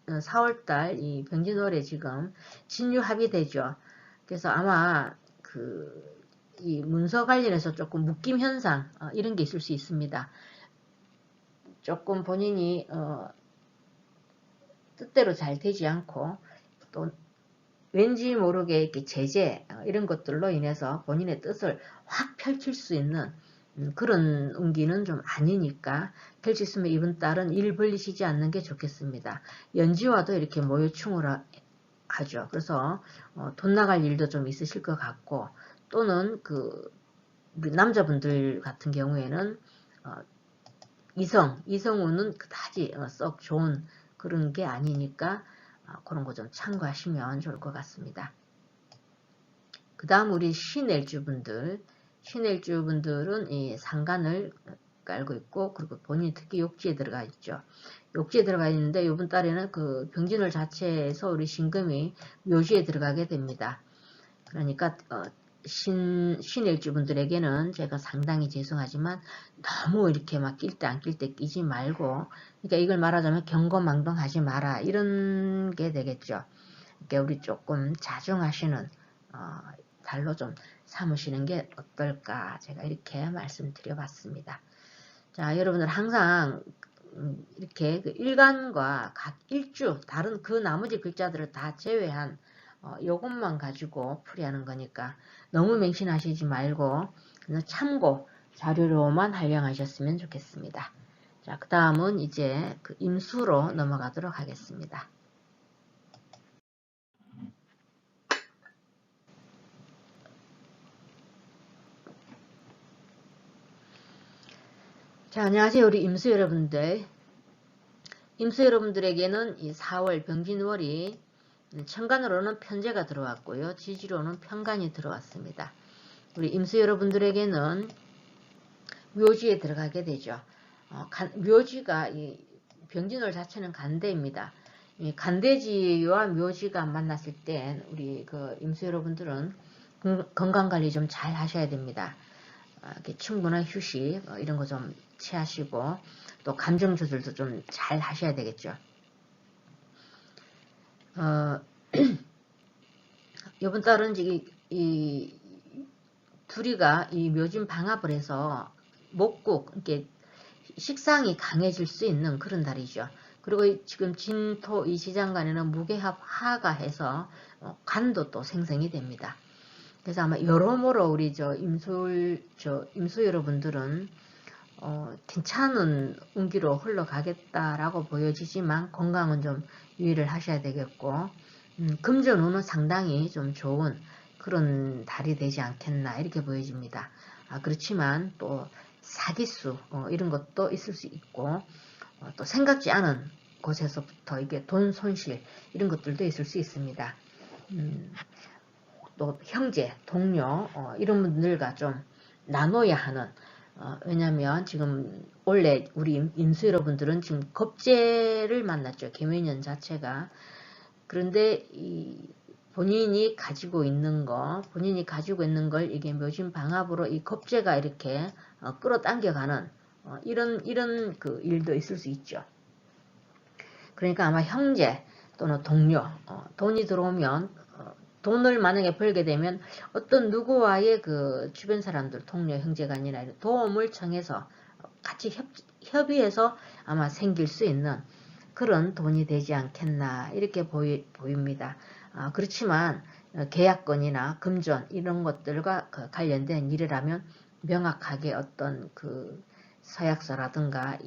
4월달 이 병진월에 지금 진유합이 되죠. 그래서 아마 이 문서 관련해서 조금 묶임 현상 이런 게 있을 수 있습니다. 조금 본인이 뜻대로 잘 되지 않고 또 왠지 모르게 이렇게 제재 이런 것들로 인해서 본인의 뜻을 확 펼칠 수 있는 그런 운기는 좀 아니니까 펼칠 수 있으면 이번 달은 일 벌리시지 않는 게 좋겠습니다. 연지와도 이렇게 모유충을 하죠. 그래서 돈 나갈 일도 좀 있으실 것 같고 또는 우리 남자분들 같은 경우에는 이성운은 그다지 썩 좋은 그런 게 아니니까 그런 거 좀 참고하시면 좋을 것 같습니다. 그 다음 우리 신일주분들은 이 상간을 깔고 있고 그리고 본인이 특히 욕지에 들어가 있죠. 욕지에 들어가 있는데 이번 달에는 그 병진월 자체에서 우리 신금이 묘지에 들어가게 됩니다. 그러니까 신일주분들에게는 제가 상당히 죄송하지만 너무 이렇게 막 낄 때 안 낄 때 끼지 말고 그러니까 이걸 말하자면 경거망동하지 마라 이런 게 되겠죠. 그러니까 우리 조금 자중하시는 달로 좀 삼으시는 게 어떨까 제가 이렇게 말씀드려봤습니다. 자, 여러분들 항상 이렇게 그 일간과 각 일주 다른 그 나머지 글자들을 다 제외한 요것만 가지고 풀이하는 거니까 너무 맹신하시지 말고 그냥 참고 자료로만 활용하셨으면 좋겠습니다. 자, 그 다음은 이제 그 임수로 넘어가도록 하겠습니다. 자, 안녕하세요. 우리 임수 여러분들. 임수 여러분들에게는 이 4월 병진월이 천간으로는 편제가 들어왔고요. 지지로는 편간이 들어왔습니다. 우리 임수 여러분들에게는 묘지에 들어가게 되죠. 묘지가 이 병진월 자체는 간대입니다. 이 간대지와 묘지가 만났을 때 우리 그 임수 여러분들은 건강관리 좀 잘 하셔야 됩니다. 이렇게 충분한 휴식 이런 거 좀 취하시고 또 감정 조절도 좀 잘 하셔야 되겠죠. 이번 달은 이 둘이가 이 묘진 방합을 해서 목국 이렇게 식상이 강해질 수 있는 그런 달이죠. 그리고 지금 진토 이 지장간에는 무게합 하가 해서 간도 또 생성이 됩니다. 그래서 아마 여러모로 우리 임수 여러분들은 괜찮은 운기로 흘러가겠다라고 보여지지만 건강은 좀 유의를 하셔야 되겠고 금전운은 상당히 좀 좋은 그런 달이 되지 않겠나 이렇게 보여집니다. 그렇지만 또 사기수 이런 것도 있을 수 있고 또 생각지 않은 곳에서부터 이게 돈 손실 이런 것들도 있을 수 있습니다. 또 형제, 동료 이런 분들과 좀 나눠야 하는 왜냐면 지금 원래 우리 임수 여러분들은 지금 겁재를 만났죠. 개묘년 자체가. 그런데 본인이 가지고 있는 걸 이게 묘진 방합으로 이 겁재가 이렇게 끌어당겨가는 이런 그 일도 있을 수 있죠. 그러니까 아마 형제 또는 동료 돈이 들어오면 돈을 만약에 벌게 되면 어떤 누구와의 그 주변 사람들 동료 형제간이나 도움을 청해서 같이 협의해서 아마 생길 수 있는 그런 돈이 되지 않겠나 이렇게 보입니다. 그렇지만 계약건이나 금전 이런 것들과 관련된 일이라면 명확하게 어떤 그 서약서라든가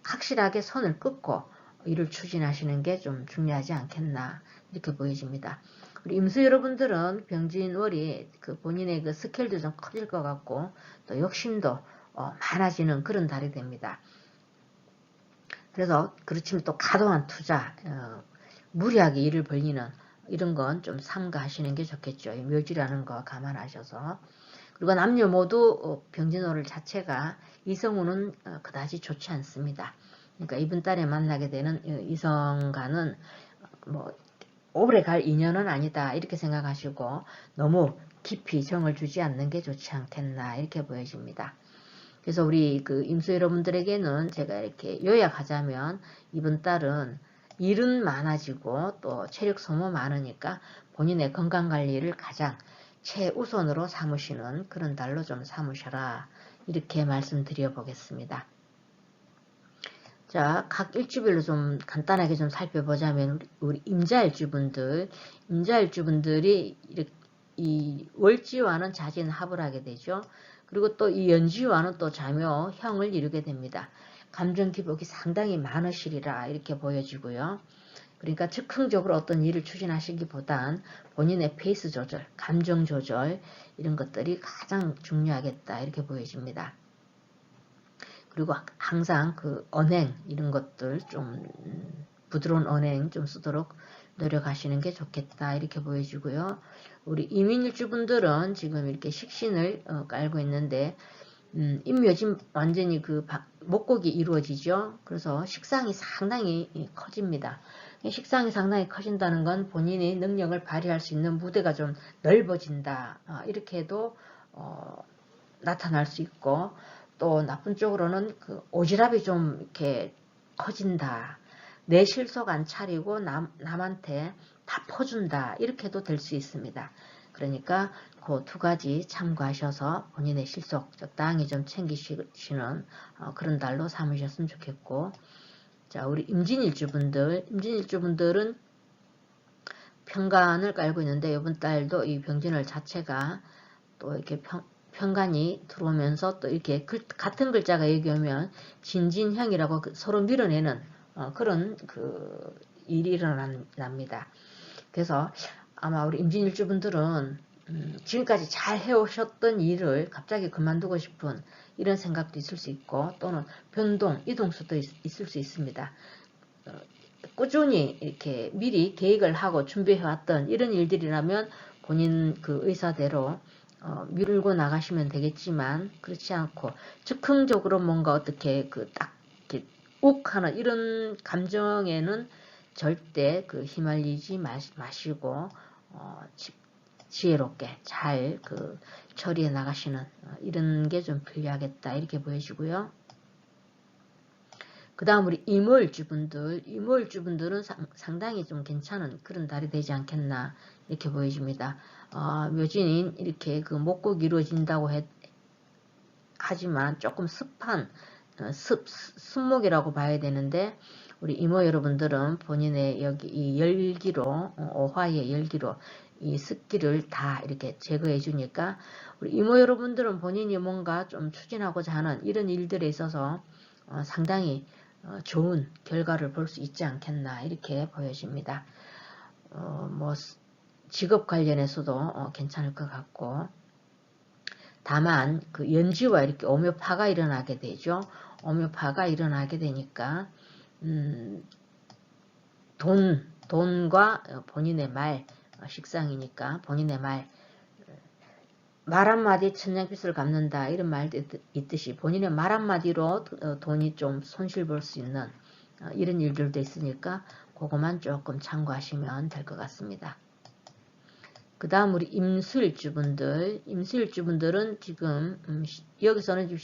확실하게 선을 끊고 일을 추진하시는 게 좀 중요하지 않겠나 이렇게 보여집니다. 우리 임수 여러분들은 병진월이 그 본인의 그 스케일도 좀 커질 것 같고 또 욕심도 많아지는 그런 달이 됩니다. 그래서 그렇지만 또 과도한 투자, 무리하게 일을 벌리는 이런 건 좀 삼가하시는 게 좋겠죠. 묘지라는 거 감안하셔서. 그리고 남녀 모두 병진호를 자체가 이성운은 그다지 좋지 않습니다. 그러니까 이번 달에 만나게 되는 이성과는 뭐 오래 갈 인연은 아니다 이렇게 생각하시고 너무 깊이 정을 주지 않는 게 좋지 않겠나 이렇게 보여집니다. 그래서 우리 그 임수 여러분들에게는 제가 이렇게 요약하자면 이번 달은 일은 많아지고 또 체력 소모 많으니까 본인의 건강관리를 가장 최우선으로 삼으시는 그런 달로 좀 삼으셔라 이렇게 말씀드려 보겠습니다. 자, 각 일주별로 좀 간단하게 좀 살펴보자면 우리 임자일주분들이 이 월지와는 자진합을 하게 되죠. 그리고 또 이 연지와는 또 자묘형을 이루게 됩니다. 감정 기복이 상당히 많으시리라 이렇게 보여지고요. 그러니까 즉흥적으로 어떤 일을 추진하시기보단 본인의 페이스 조절, 감정 조절 이런 것들이 가장 중요하겠다 이렇게 보여집니다. 그리고 항상 그 언행 이런 것들 좀 부드러운 언행 좀 쓰도록 노력하시는 게 좋겠다 이렇게 보여지고요. 우리 이민일주분들은 지금 이렇게 식신을 깔고 있는데 임묘진 완전히 그 목곡이 이루어지죠. 그래서 식상이 상당히 커집니다. 식상이 상당히 커진다는 건 본인이 능력을 발휘할 수 있는 무대가 좀 넓어진다 이렇게도 나타날 수 있고 또 나쁜 쪽으로는 그 오지랖이 좀 이렇게 커진다. 내 실속 안 차리고 남한테 다 퍼준다. 이렇게도 될 수 있습니다. 그러니까 그 두 가지 참고하셔서 본인의 실속 적당히 좀 챙기시는 그런 달로 삼으셨으면 좋겠고 자 우리 임진일주분들은 편간을 깔고 있는데 이번 달도 이 병진월 자체가 또 이렇게 편간이 들어오면서 또 이렇게 같은 글자가 여기 오면 진진형이라고 서로 밀어내는 그런 그 일이 일어납니다. 그래서 아마 우리 임진일주분들은 지금까지 잘 해오셨던 일을 갑자기 그만두고 싶은 이런 생각도 있을 수 있고 또는 변동, 이동수도 있을 수 있습니다. 꾸준히 이렇게 미리 계획을 하고 준비해왔던 이런 일들이라면 본인 그 의사대로 밀고 나가시면 되겠지만 그렇지 않고 즉흥적으로 뭔가 어떻게 그 딱 욱 하는 이런 감정에는 절대 그 휘말리지 마시고 지혜롭게 잘 처리해 나가시는 이런 게 좀 필요하겠다 이렇게 보여지고요. 그 다음 우리 이모일주분들은 상당히 좀 괜찮은 그런 달이 되지 않겠나 이렇게 보여집니다. 묘진인 이렇게 목곡이 이루어진다고 하지만 조금 습한 습목이라고 봐야 되는데 우리 이모 여러분들은 본인의 여기 이 열기로 오화의 열기로 이 습기를 다 이렇게 제거해 주니까 우리 이모 여러분들은 본인이 뭔가 좀 추진하고자 하는 이런 일들에 있어서 상당히 좋은 결과를 볼 수 있지 않겠나 이렇게 보여집니다. 뭐 직업 관련해서도 괜찮을 것 같고 다만 연지와 이렇게 오묘파가 일어나게 되죠. 오묘파가 일어나게 되니까 돈과 본인의 말 식상이니까 본인의 말 한마디 천냥빚을 갚는다 이런 말도 있듯이 본인의 말 한마디로 돈이 좀 손실 볼 수 있는 이런 일들도 있으니까 그것만 조금 참고하시면 될 것 같습니다. 그 다음 우리 임수일주분들은 지금 여기서는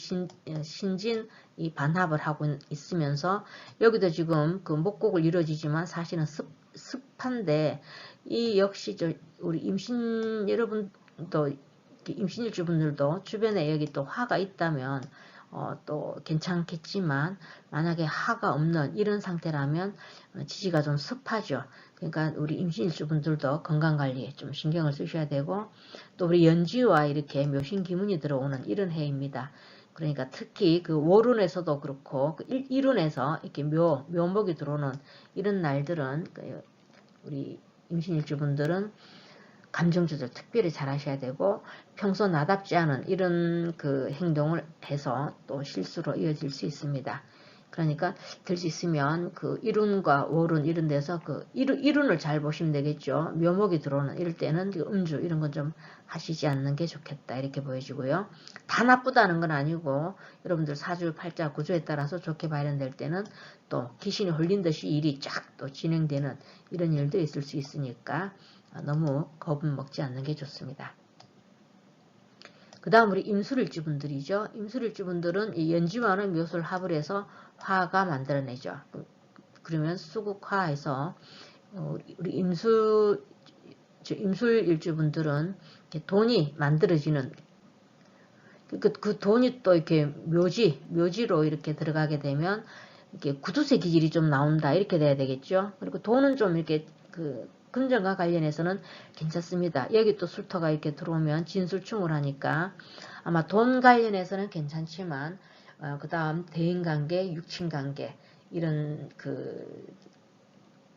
신진 이 반합을 하고 있으면서 여기도 지금 목곡을 이루어지지만 사실은 습한데 이 역시 우리 임신 여러분도 임신일주분들도 주변에 여기 또 화가 있다면 또 괜찮겠지만 만약에 화가 없는 이런 상태라면 지지가 좀 습하죠. 그러니까 우리 임신일주분들도 건강관리에 좀 신경을 쓰셔야 되고 또 우리 연지와 이렇게 묘신기문이 들어오는 이런 해입니다. 그러니까 특히 월운에서도 그렇고 일운에서 이렇게 묘목이 들어오는 이런 날들은 우리 임신일주분들은 감정조절 특별히 잘 하셔야 되고 평소 나답지 않은 이런 행동을 해서 또 실수로 이어질 수 있습니다. 그러니까 될 수 있으면 일운과 월운 이런 데서 일운을 잘 보시면 되겠죠. 묘목이 들어오는 이럴 때는 음주 이런 건 좀 하시지 않는 게 좋겠다 이렇게 보여지고요. 다 나쁘다는 건 아니고 여러분들 사주 팔자 구조에 따라서 좋게 발현될 때는 또 귀신이 홀린 듯이 일이 쫙 또 진행되는 이런 일도 있을 수 있으니까 너무 겁은 먹지 않는 게 좋습니다. 그 다음 우리 임술일주분들이죠. 임술일주분들은 이 연지와는 묘술 합을 해서 화가 만들어내죠. 그러면 수국화해서 우리 임술일주분들은 돈이 만들어지는 그 돈이 또 이렇게 묘지로 이렇게 들어가게 되면 이렇게 구두쇠 기질이 좀 나온다 이렇게 돼야 되겠죠. 그리고 돈은 좀 이렇게 금전과 관련해서는 괜찮습니다. 여기 또 술토가 이렇게 들어오면 진술충을 하니까 아마 돈 관련해서는 괜찮지만 그 다음 대인관계, 육친관계 이런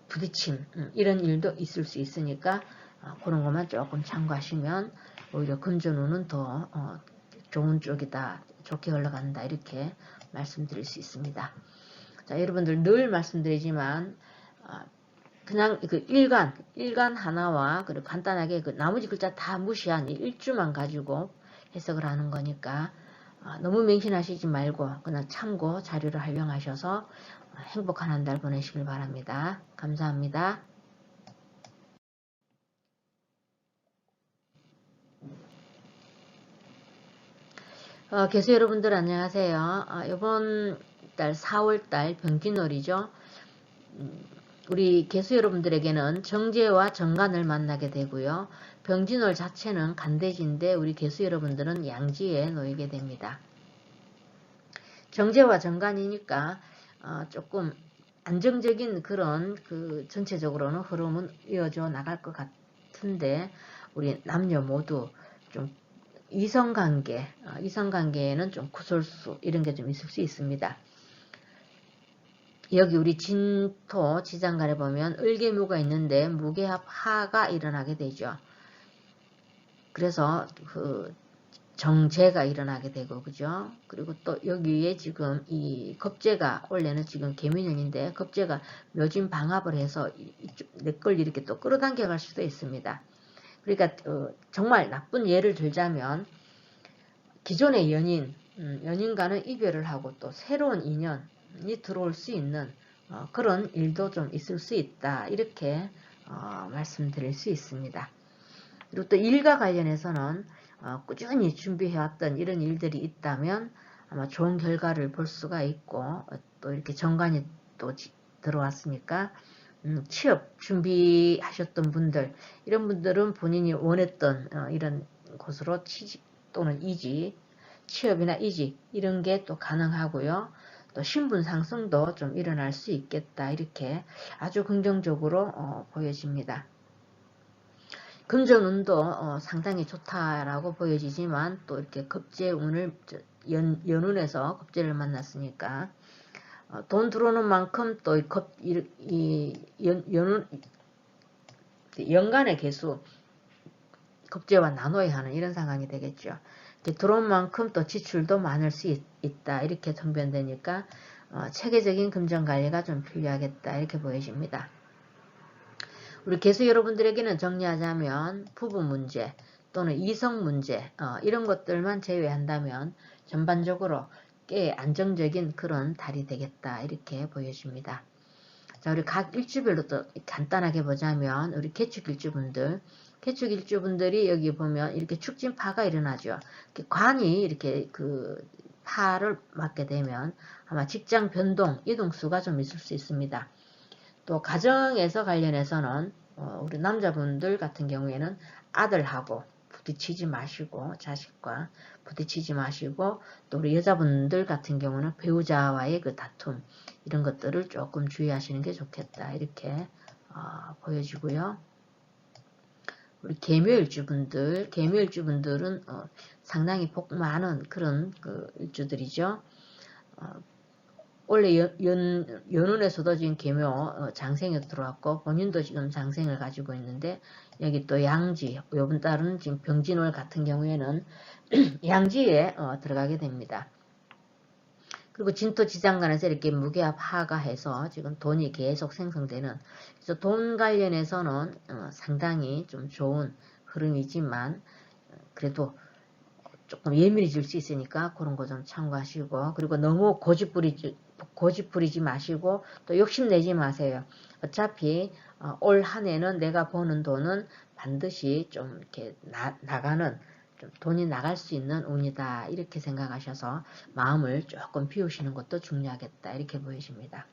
부딪힘 이런 일도 있을 수 있으니까 그런 것만 조금 참고하시면 오히려 금전운은 더 좋은 쪽이다. 좋게 흘러간다. 이렇게 말씀드릴 수 있습니다. 자, 여러분들 늘 말씀드리지만 그냥 일간 하나와 그리고 간단하게 나머지 글자 다 무시한 이 일주만 가지고 해석을 하는 거니까 너무 맹신하시지 말고 그냥 참고 자료를 활용하셔서 행복한 한 달 보내시길 바랍니다. 감사합니다. 개수 여러분들 안녕하세요. 이번 달 4월달 병진월이죠. 우리 개수 여러분들에게는 정제와 정간을 만나게 되고요. 병진월 자체는 간대지인데 우리 개수 여러분들은 양지에 놓이게 됩니다. 정제와 정간이니까 조금 안정적인 그런 전체적으로는 흐름은 이어져 나갈 것 같은데 우리 남녀 모두 좀 이성관계에는 좀 구설수 이런 게 좀 있을 수 있습니다. 여기 우리 진토 지장간에 보면 을개묘가 있는데 무게합 하가 일어나게 되죠. 그래서 정제가 일어나게 되고 그죠. 그리고 또 여기에 지금 이 겁재가 원래는 지금 개미년인데 겁재가 묘진 방합을 해서 내 걸 이렇게 또 끌어당겨 갈 수도 있습니다. 그러니까 정말 나쁜 예를 들자면 기존의 연인과는 이별을 하고 또 새로운 인연이 들어올 수 있는 그런 일도 좀 있을 수 있다. 이렇게 말씀드릴 수 있습니다. 그리고 또 일과 관련해서는 꾸준히 준비해왔던 이런 일들이 있다면 아마 좋은 결과를 볼 수가 있고, 또 이렇게 정관이 또 들어왔으니까 취업 준비하셨던 분들, 이런 분들은 본인이 원했던 이런 곳으로 취직 또는 이직, 취업이나 이직 이런 게 또 가능하고요. 또 신분 상승도 좀 일어날 수 있겠다, 이렇게 아주 긍정적으로 보여집니다. 금전운도 상당히 좋다라고 보여지지만 또 이렇게 급제운을 연운에서 급제를 만났으니까 돈 들어오는 만큼 또 연간의 개수 급제와 나눠야 하는 이런 상황이 되겠죠. 들어온 만큼 또 지출도 많을 수 있다, 이렇게 통변되니까 체계적인 금전관리가 좀 필요하겠다, 이렇게 보여집니다. 우리 개수 여러분들에게는 정리하자면 부부 문제 또는 이성 문제 이런 것들만 제외한다면 전반적으로 꽤 안정적인 그런 달이 되겠다, 이렇게 보여집니다. 자, 우리 각 일주별로 또 간단하게 보자면 우리 개축일주분들이 여기 보면 이렇게 축진파가 일어나죠. 관이 이렇게 그 파를 맞게 되면 아마 직장 변동, 이동수가 좀 있을 수 있습니다. 또 가정에서 관련해서는 우리 남자분들 같은 경우에는 아들하고 부딪히지 마시고, 자식과 부딪히지 마시고, 또 우리 여자분들 같은 경우는 배우자와의 그 다툼 이런 것들을 조금 주의하시는 게 좋겠다, 이렇게 보여지고요. 우리 개묘일주분들은 상당히 복 많은 그런 그 일주들이죠. 원래 연운에서도 지금 개묘 장생에 들어왔고 본인도 지금 장생을 가지고 있는데, 여기 또 양지, 요번 달은 지금 병진월 같은 경우에는 양지에 들어가게 됩니다. 그리고 진토지장간에서 이렇게 무게합 하가해서 지금 돈이 계속 생성되는, 그래서 돈 관련해서는 상당히 좀 좋은 흐름이지만 그래도 조금 예민해질 수 있으니까 그런 거 좀 참고하시고, 그리고 너무 고집 부리지 마시고 또 욕심내지 마세요. 어차피 올 한 해는 내가 버는 돈은 반드시 좀 이렇게 나가는, 좀 돈이 나갈 수 있는 운이다, 이렇게 생각하셔서 마음을 조금 비우시는 것도 중요하겠다, 이렇게 보여집니다.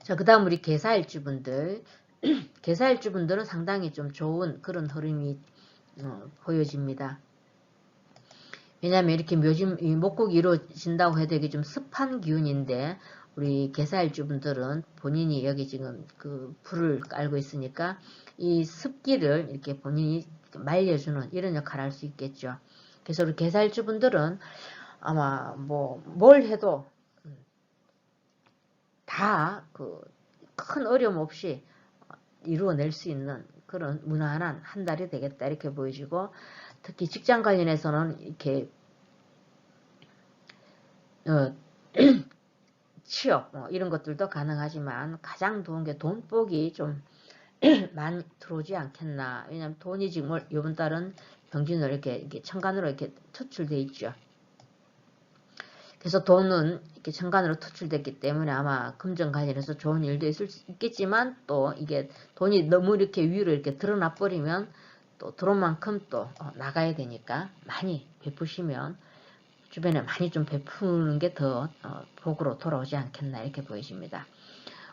자, 그 다음 우리 계사일주분들 계사일주분들은 상당히 좀 좋은 그런 흐름이 보여집니다. 왜냐하면 이렇게 목국이 이루어진다고 해도 이게 좀 습한 기운인데, 우리 계사일주분들은 본인이 여기 지금 그 불을 깔고 있으니까 이 습기를 이렇게 본인이 말려주는 이런 역할을 할 수 있겠죠. 그래서 우리 계사일주분들은 아마 뭘 해도 다 그 큰 어려움 없이 이루어낼 수 있는 그런 무난한 한 달이 되겠다, 이렇게 보여지고, 특히 직장 관련해서는 이렇게 취업 이런 것들도 가능하지만 가장 좋은 게 돈복이 좀 많이 들어오지 않겠나. 왜냐하면 돈이 지금 이번 달은 병진으로 이렇게 천간으로 이렇게 투출돼 있죠. 그래서 돈은 이렇게 천간으로 투출됐기 때문에 아마 금전 관련해서 좋은 일도 있을 수 있겠지만, 또 이게 돈이 너무 이렇게 위로 이렇게 드러나 버리면 또 들어온 만큼 또 나가야 되니까 많이 베푸시면, 주변에 많이 좀 베푸는 게 더 복으로 돌아오지 않겠나, 이렇게 보여집니다.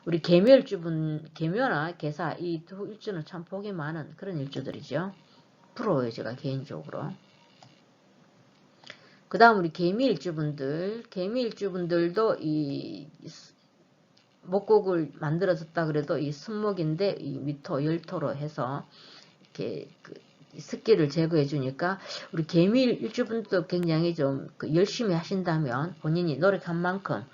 우리 개묘나 개사 이 두 일주는 참 복이 많은 그런 일주들이죠. 부러워요, 제가 개인적으로. 그 다음 우리 개미일주분들도 이 목곡을 만들어졌다 그래도 이 순목인데 이 미토 열토로 해서 이렇게 그 습기를 제거해 주니까 우리 개미일주분도 굉장히 좀 열심히 하신다면 본인이 노력한 만큼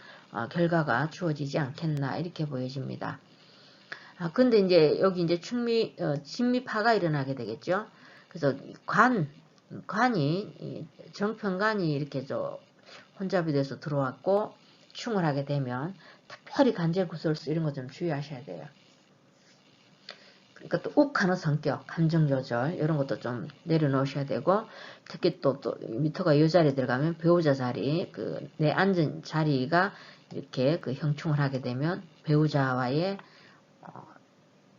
결과가 주어지지 않겠나, 이렇게 보여집니다. 근데 이제 여기 이제 진미파가 일어나게 되겠죠. 그래서 관이 정편관이 이렇게 혼잡이 돼서 들어왔고 충을 하게 되면 특별히 간제구설수 이런 거 좀 주의하셔야 돼요. 그러니까 또 욱하는 성격, 감정 조절 이런 것도 좀 내려놓으셔야 되고, 특히 또 미터가 이 자리에 들어가면 배우자 자리, 내 앉은 자리가 이렇게 형충을 하게 되면 배우자와의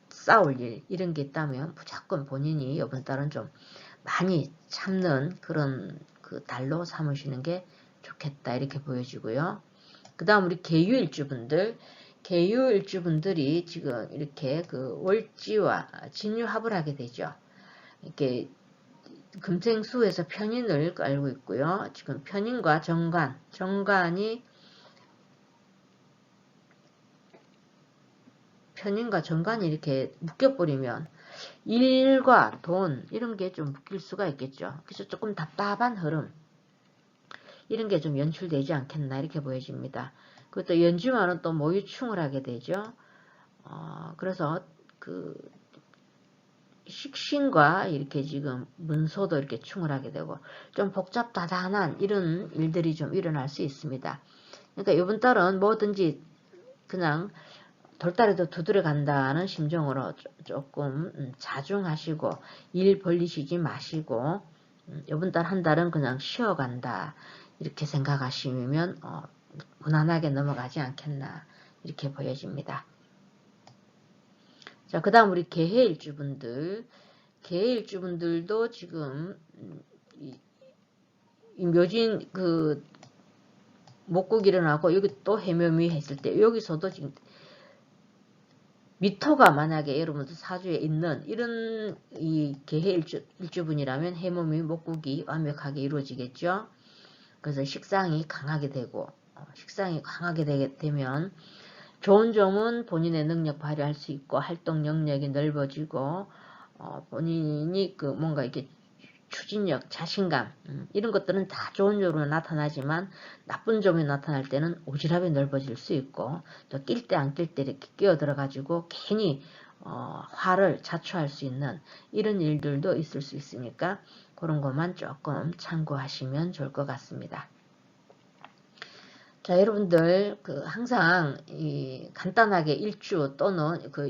싸울 일 이런 게 있다면 무조건 본인이 이번 달은 좀 많이 참는 그런 그 달로 삼으시는 게 좋겠다 이렇게 보여지고요. 그 다음 우리 계유일주분들이 지금 이렇게 그 월지와 진유합을 하게 되죠. 이렇게 금생수에서 편인을 깔고 있고요. 지금 편인과 정관이 이렇게 묶여버리면 일과 돈 이런 게 좀 묶일 수가 있겠죠. 그래서 조금 답답한 흐름 이런 게 좀 연출되지 않겠나 이렇게 보여집니다. 그것도 연주와는 또 모유충을 하게 되죠. 그래서 그 식신과 이렇게 지금 문서도 이렇게 충을 하게 되고 좀 복잡다단한 이런 일들이 좀 일어날 수 있습니다. 그러니까 이번 달은 뭐든지 그냥 돌다리도 두드려 간다는 심정으로 조금 자중하시고 일 벌리시지 마시고 이번 달 한 달은 그냥 쉬어간다 이렇게 생각하시면 무난하게 넘어가지 않겠나 이렇게 보여집니다. 자, 그 다음 우리 개해일주분들도 지금 이 묘진 그 목국 일어나고 여기 또 해묘미 했을 때 여기서도 지금 미토가 만약에 여러분들 사주에 있는 이런 이 개해일주분이라면 해묘미 목국이 완벽하게 이루어지겠죠. 그래서 식상이 강하게 되고 식상이 강하게 되면 좋은 점은 본인의 능력 발휘할 수 있고 활동 영역이 넓어지고 본인이 그 뭔가 이렇게 추진력, 자신감 이런 것들은 다 좋은 점으로 나타나지만 나쁜 점이 나타날 때는 오지랖이 넓어질 수 있고 또 낄 때 안 낄 때 이렇게 끼어들어 가지고 괜히 화를 자초할 수 있는 이런 일들도 있을 수 있으니까 그런 것만 조금 참고하시면 좋을 것 같습니다. 자, 여러분들 항상 간단하게 일주 또는 그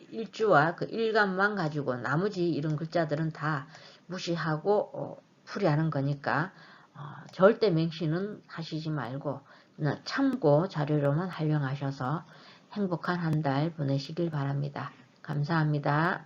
일주와 그 일간만 가지고 나머지 이런 글자들은 다 무시하고 풀이하는 거니까 절대 맹신은 하시지 말고 참고 자료로만 활용하셔서 행복한 한 달 보내시길 바랍니다. 감사합니다.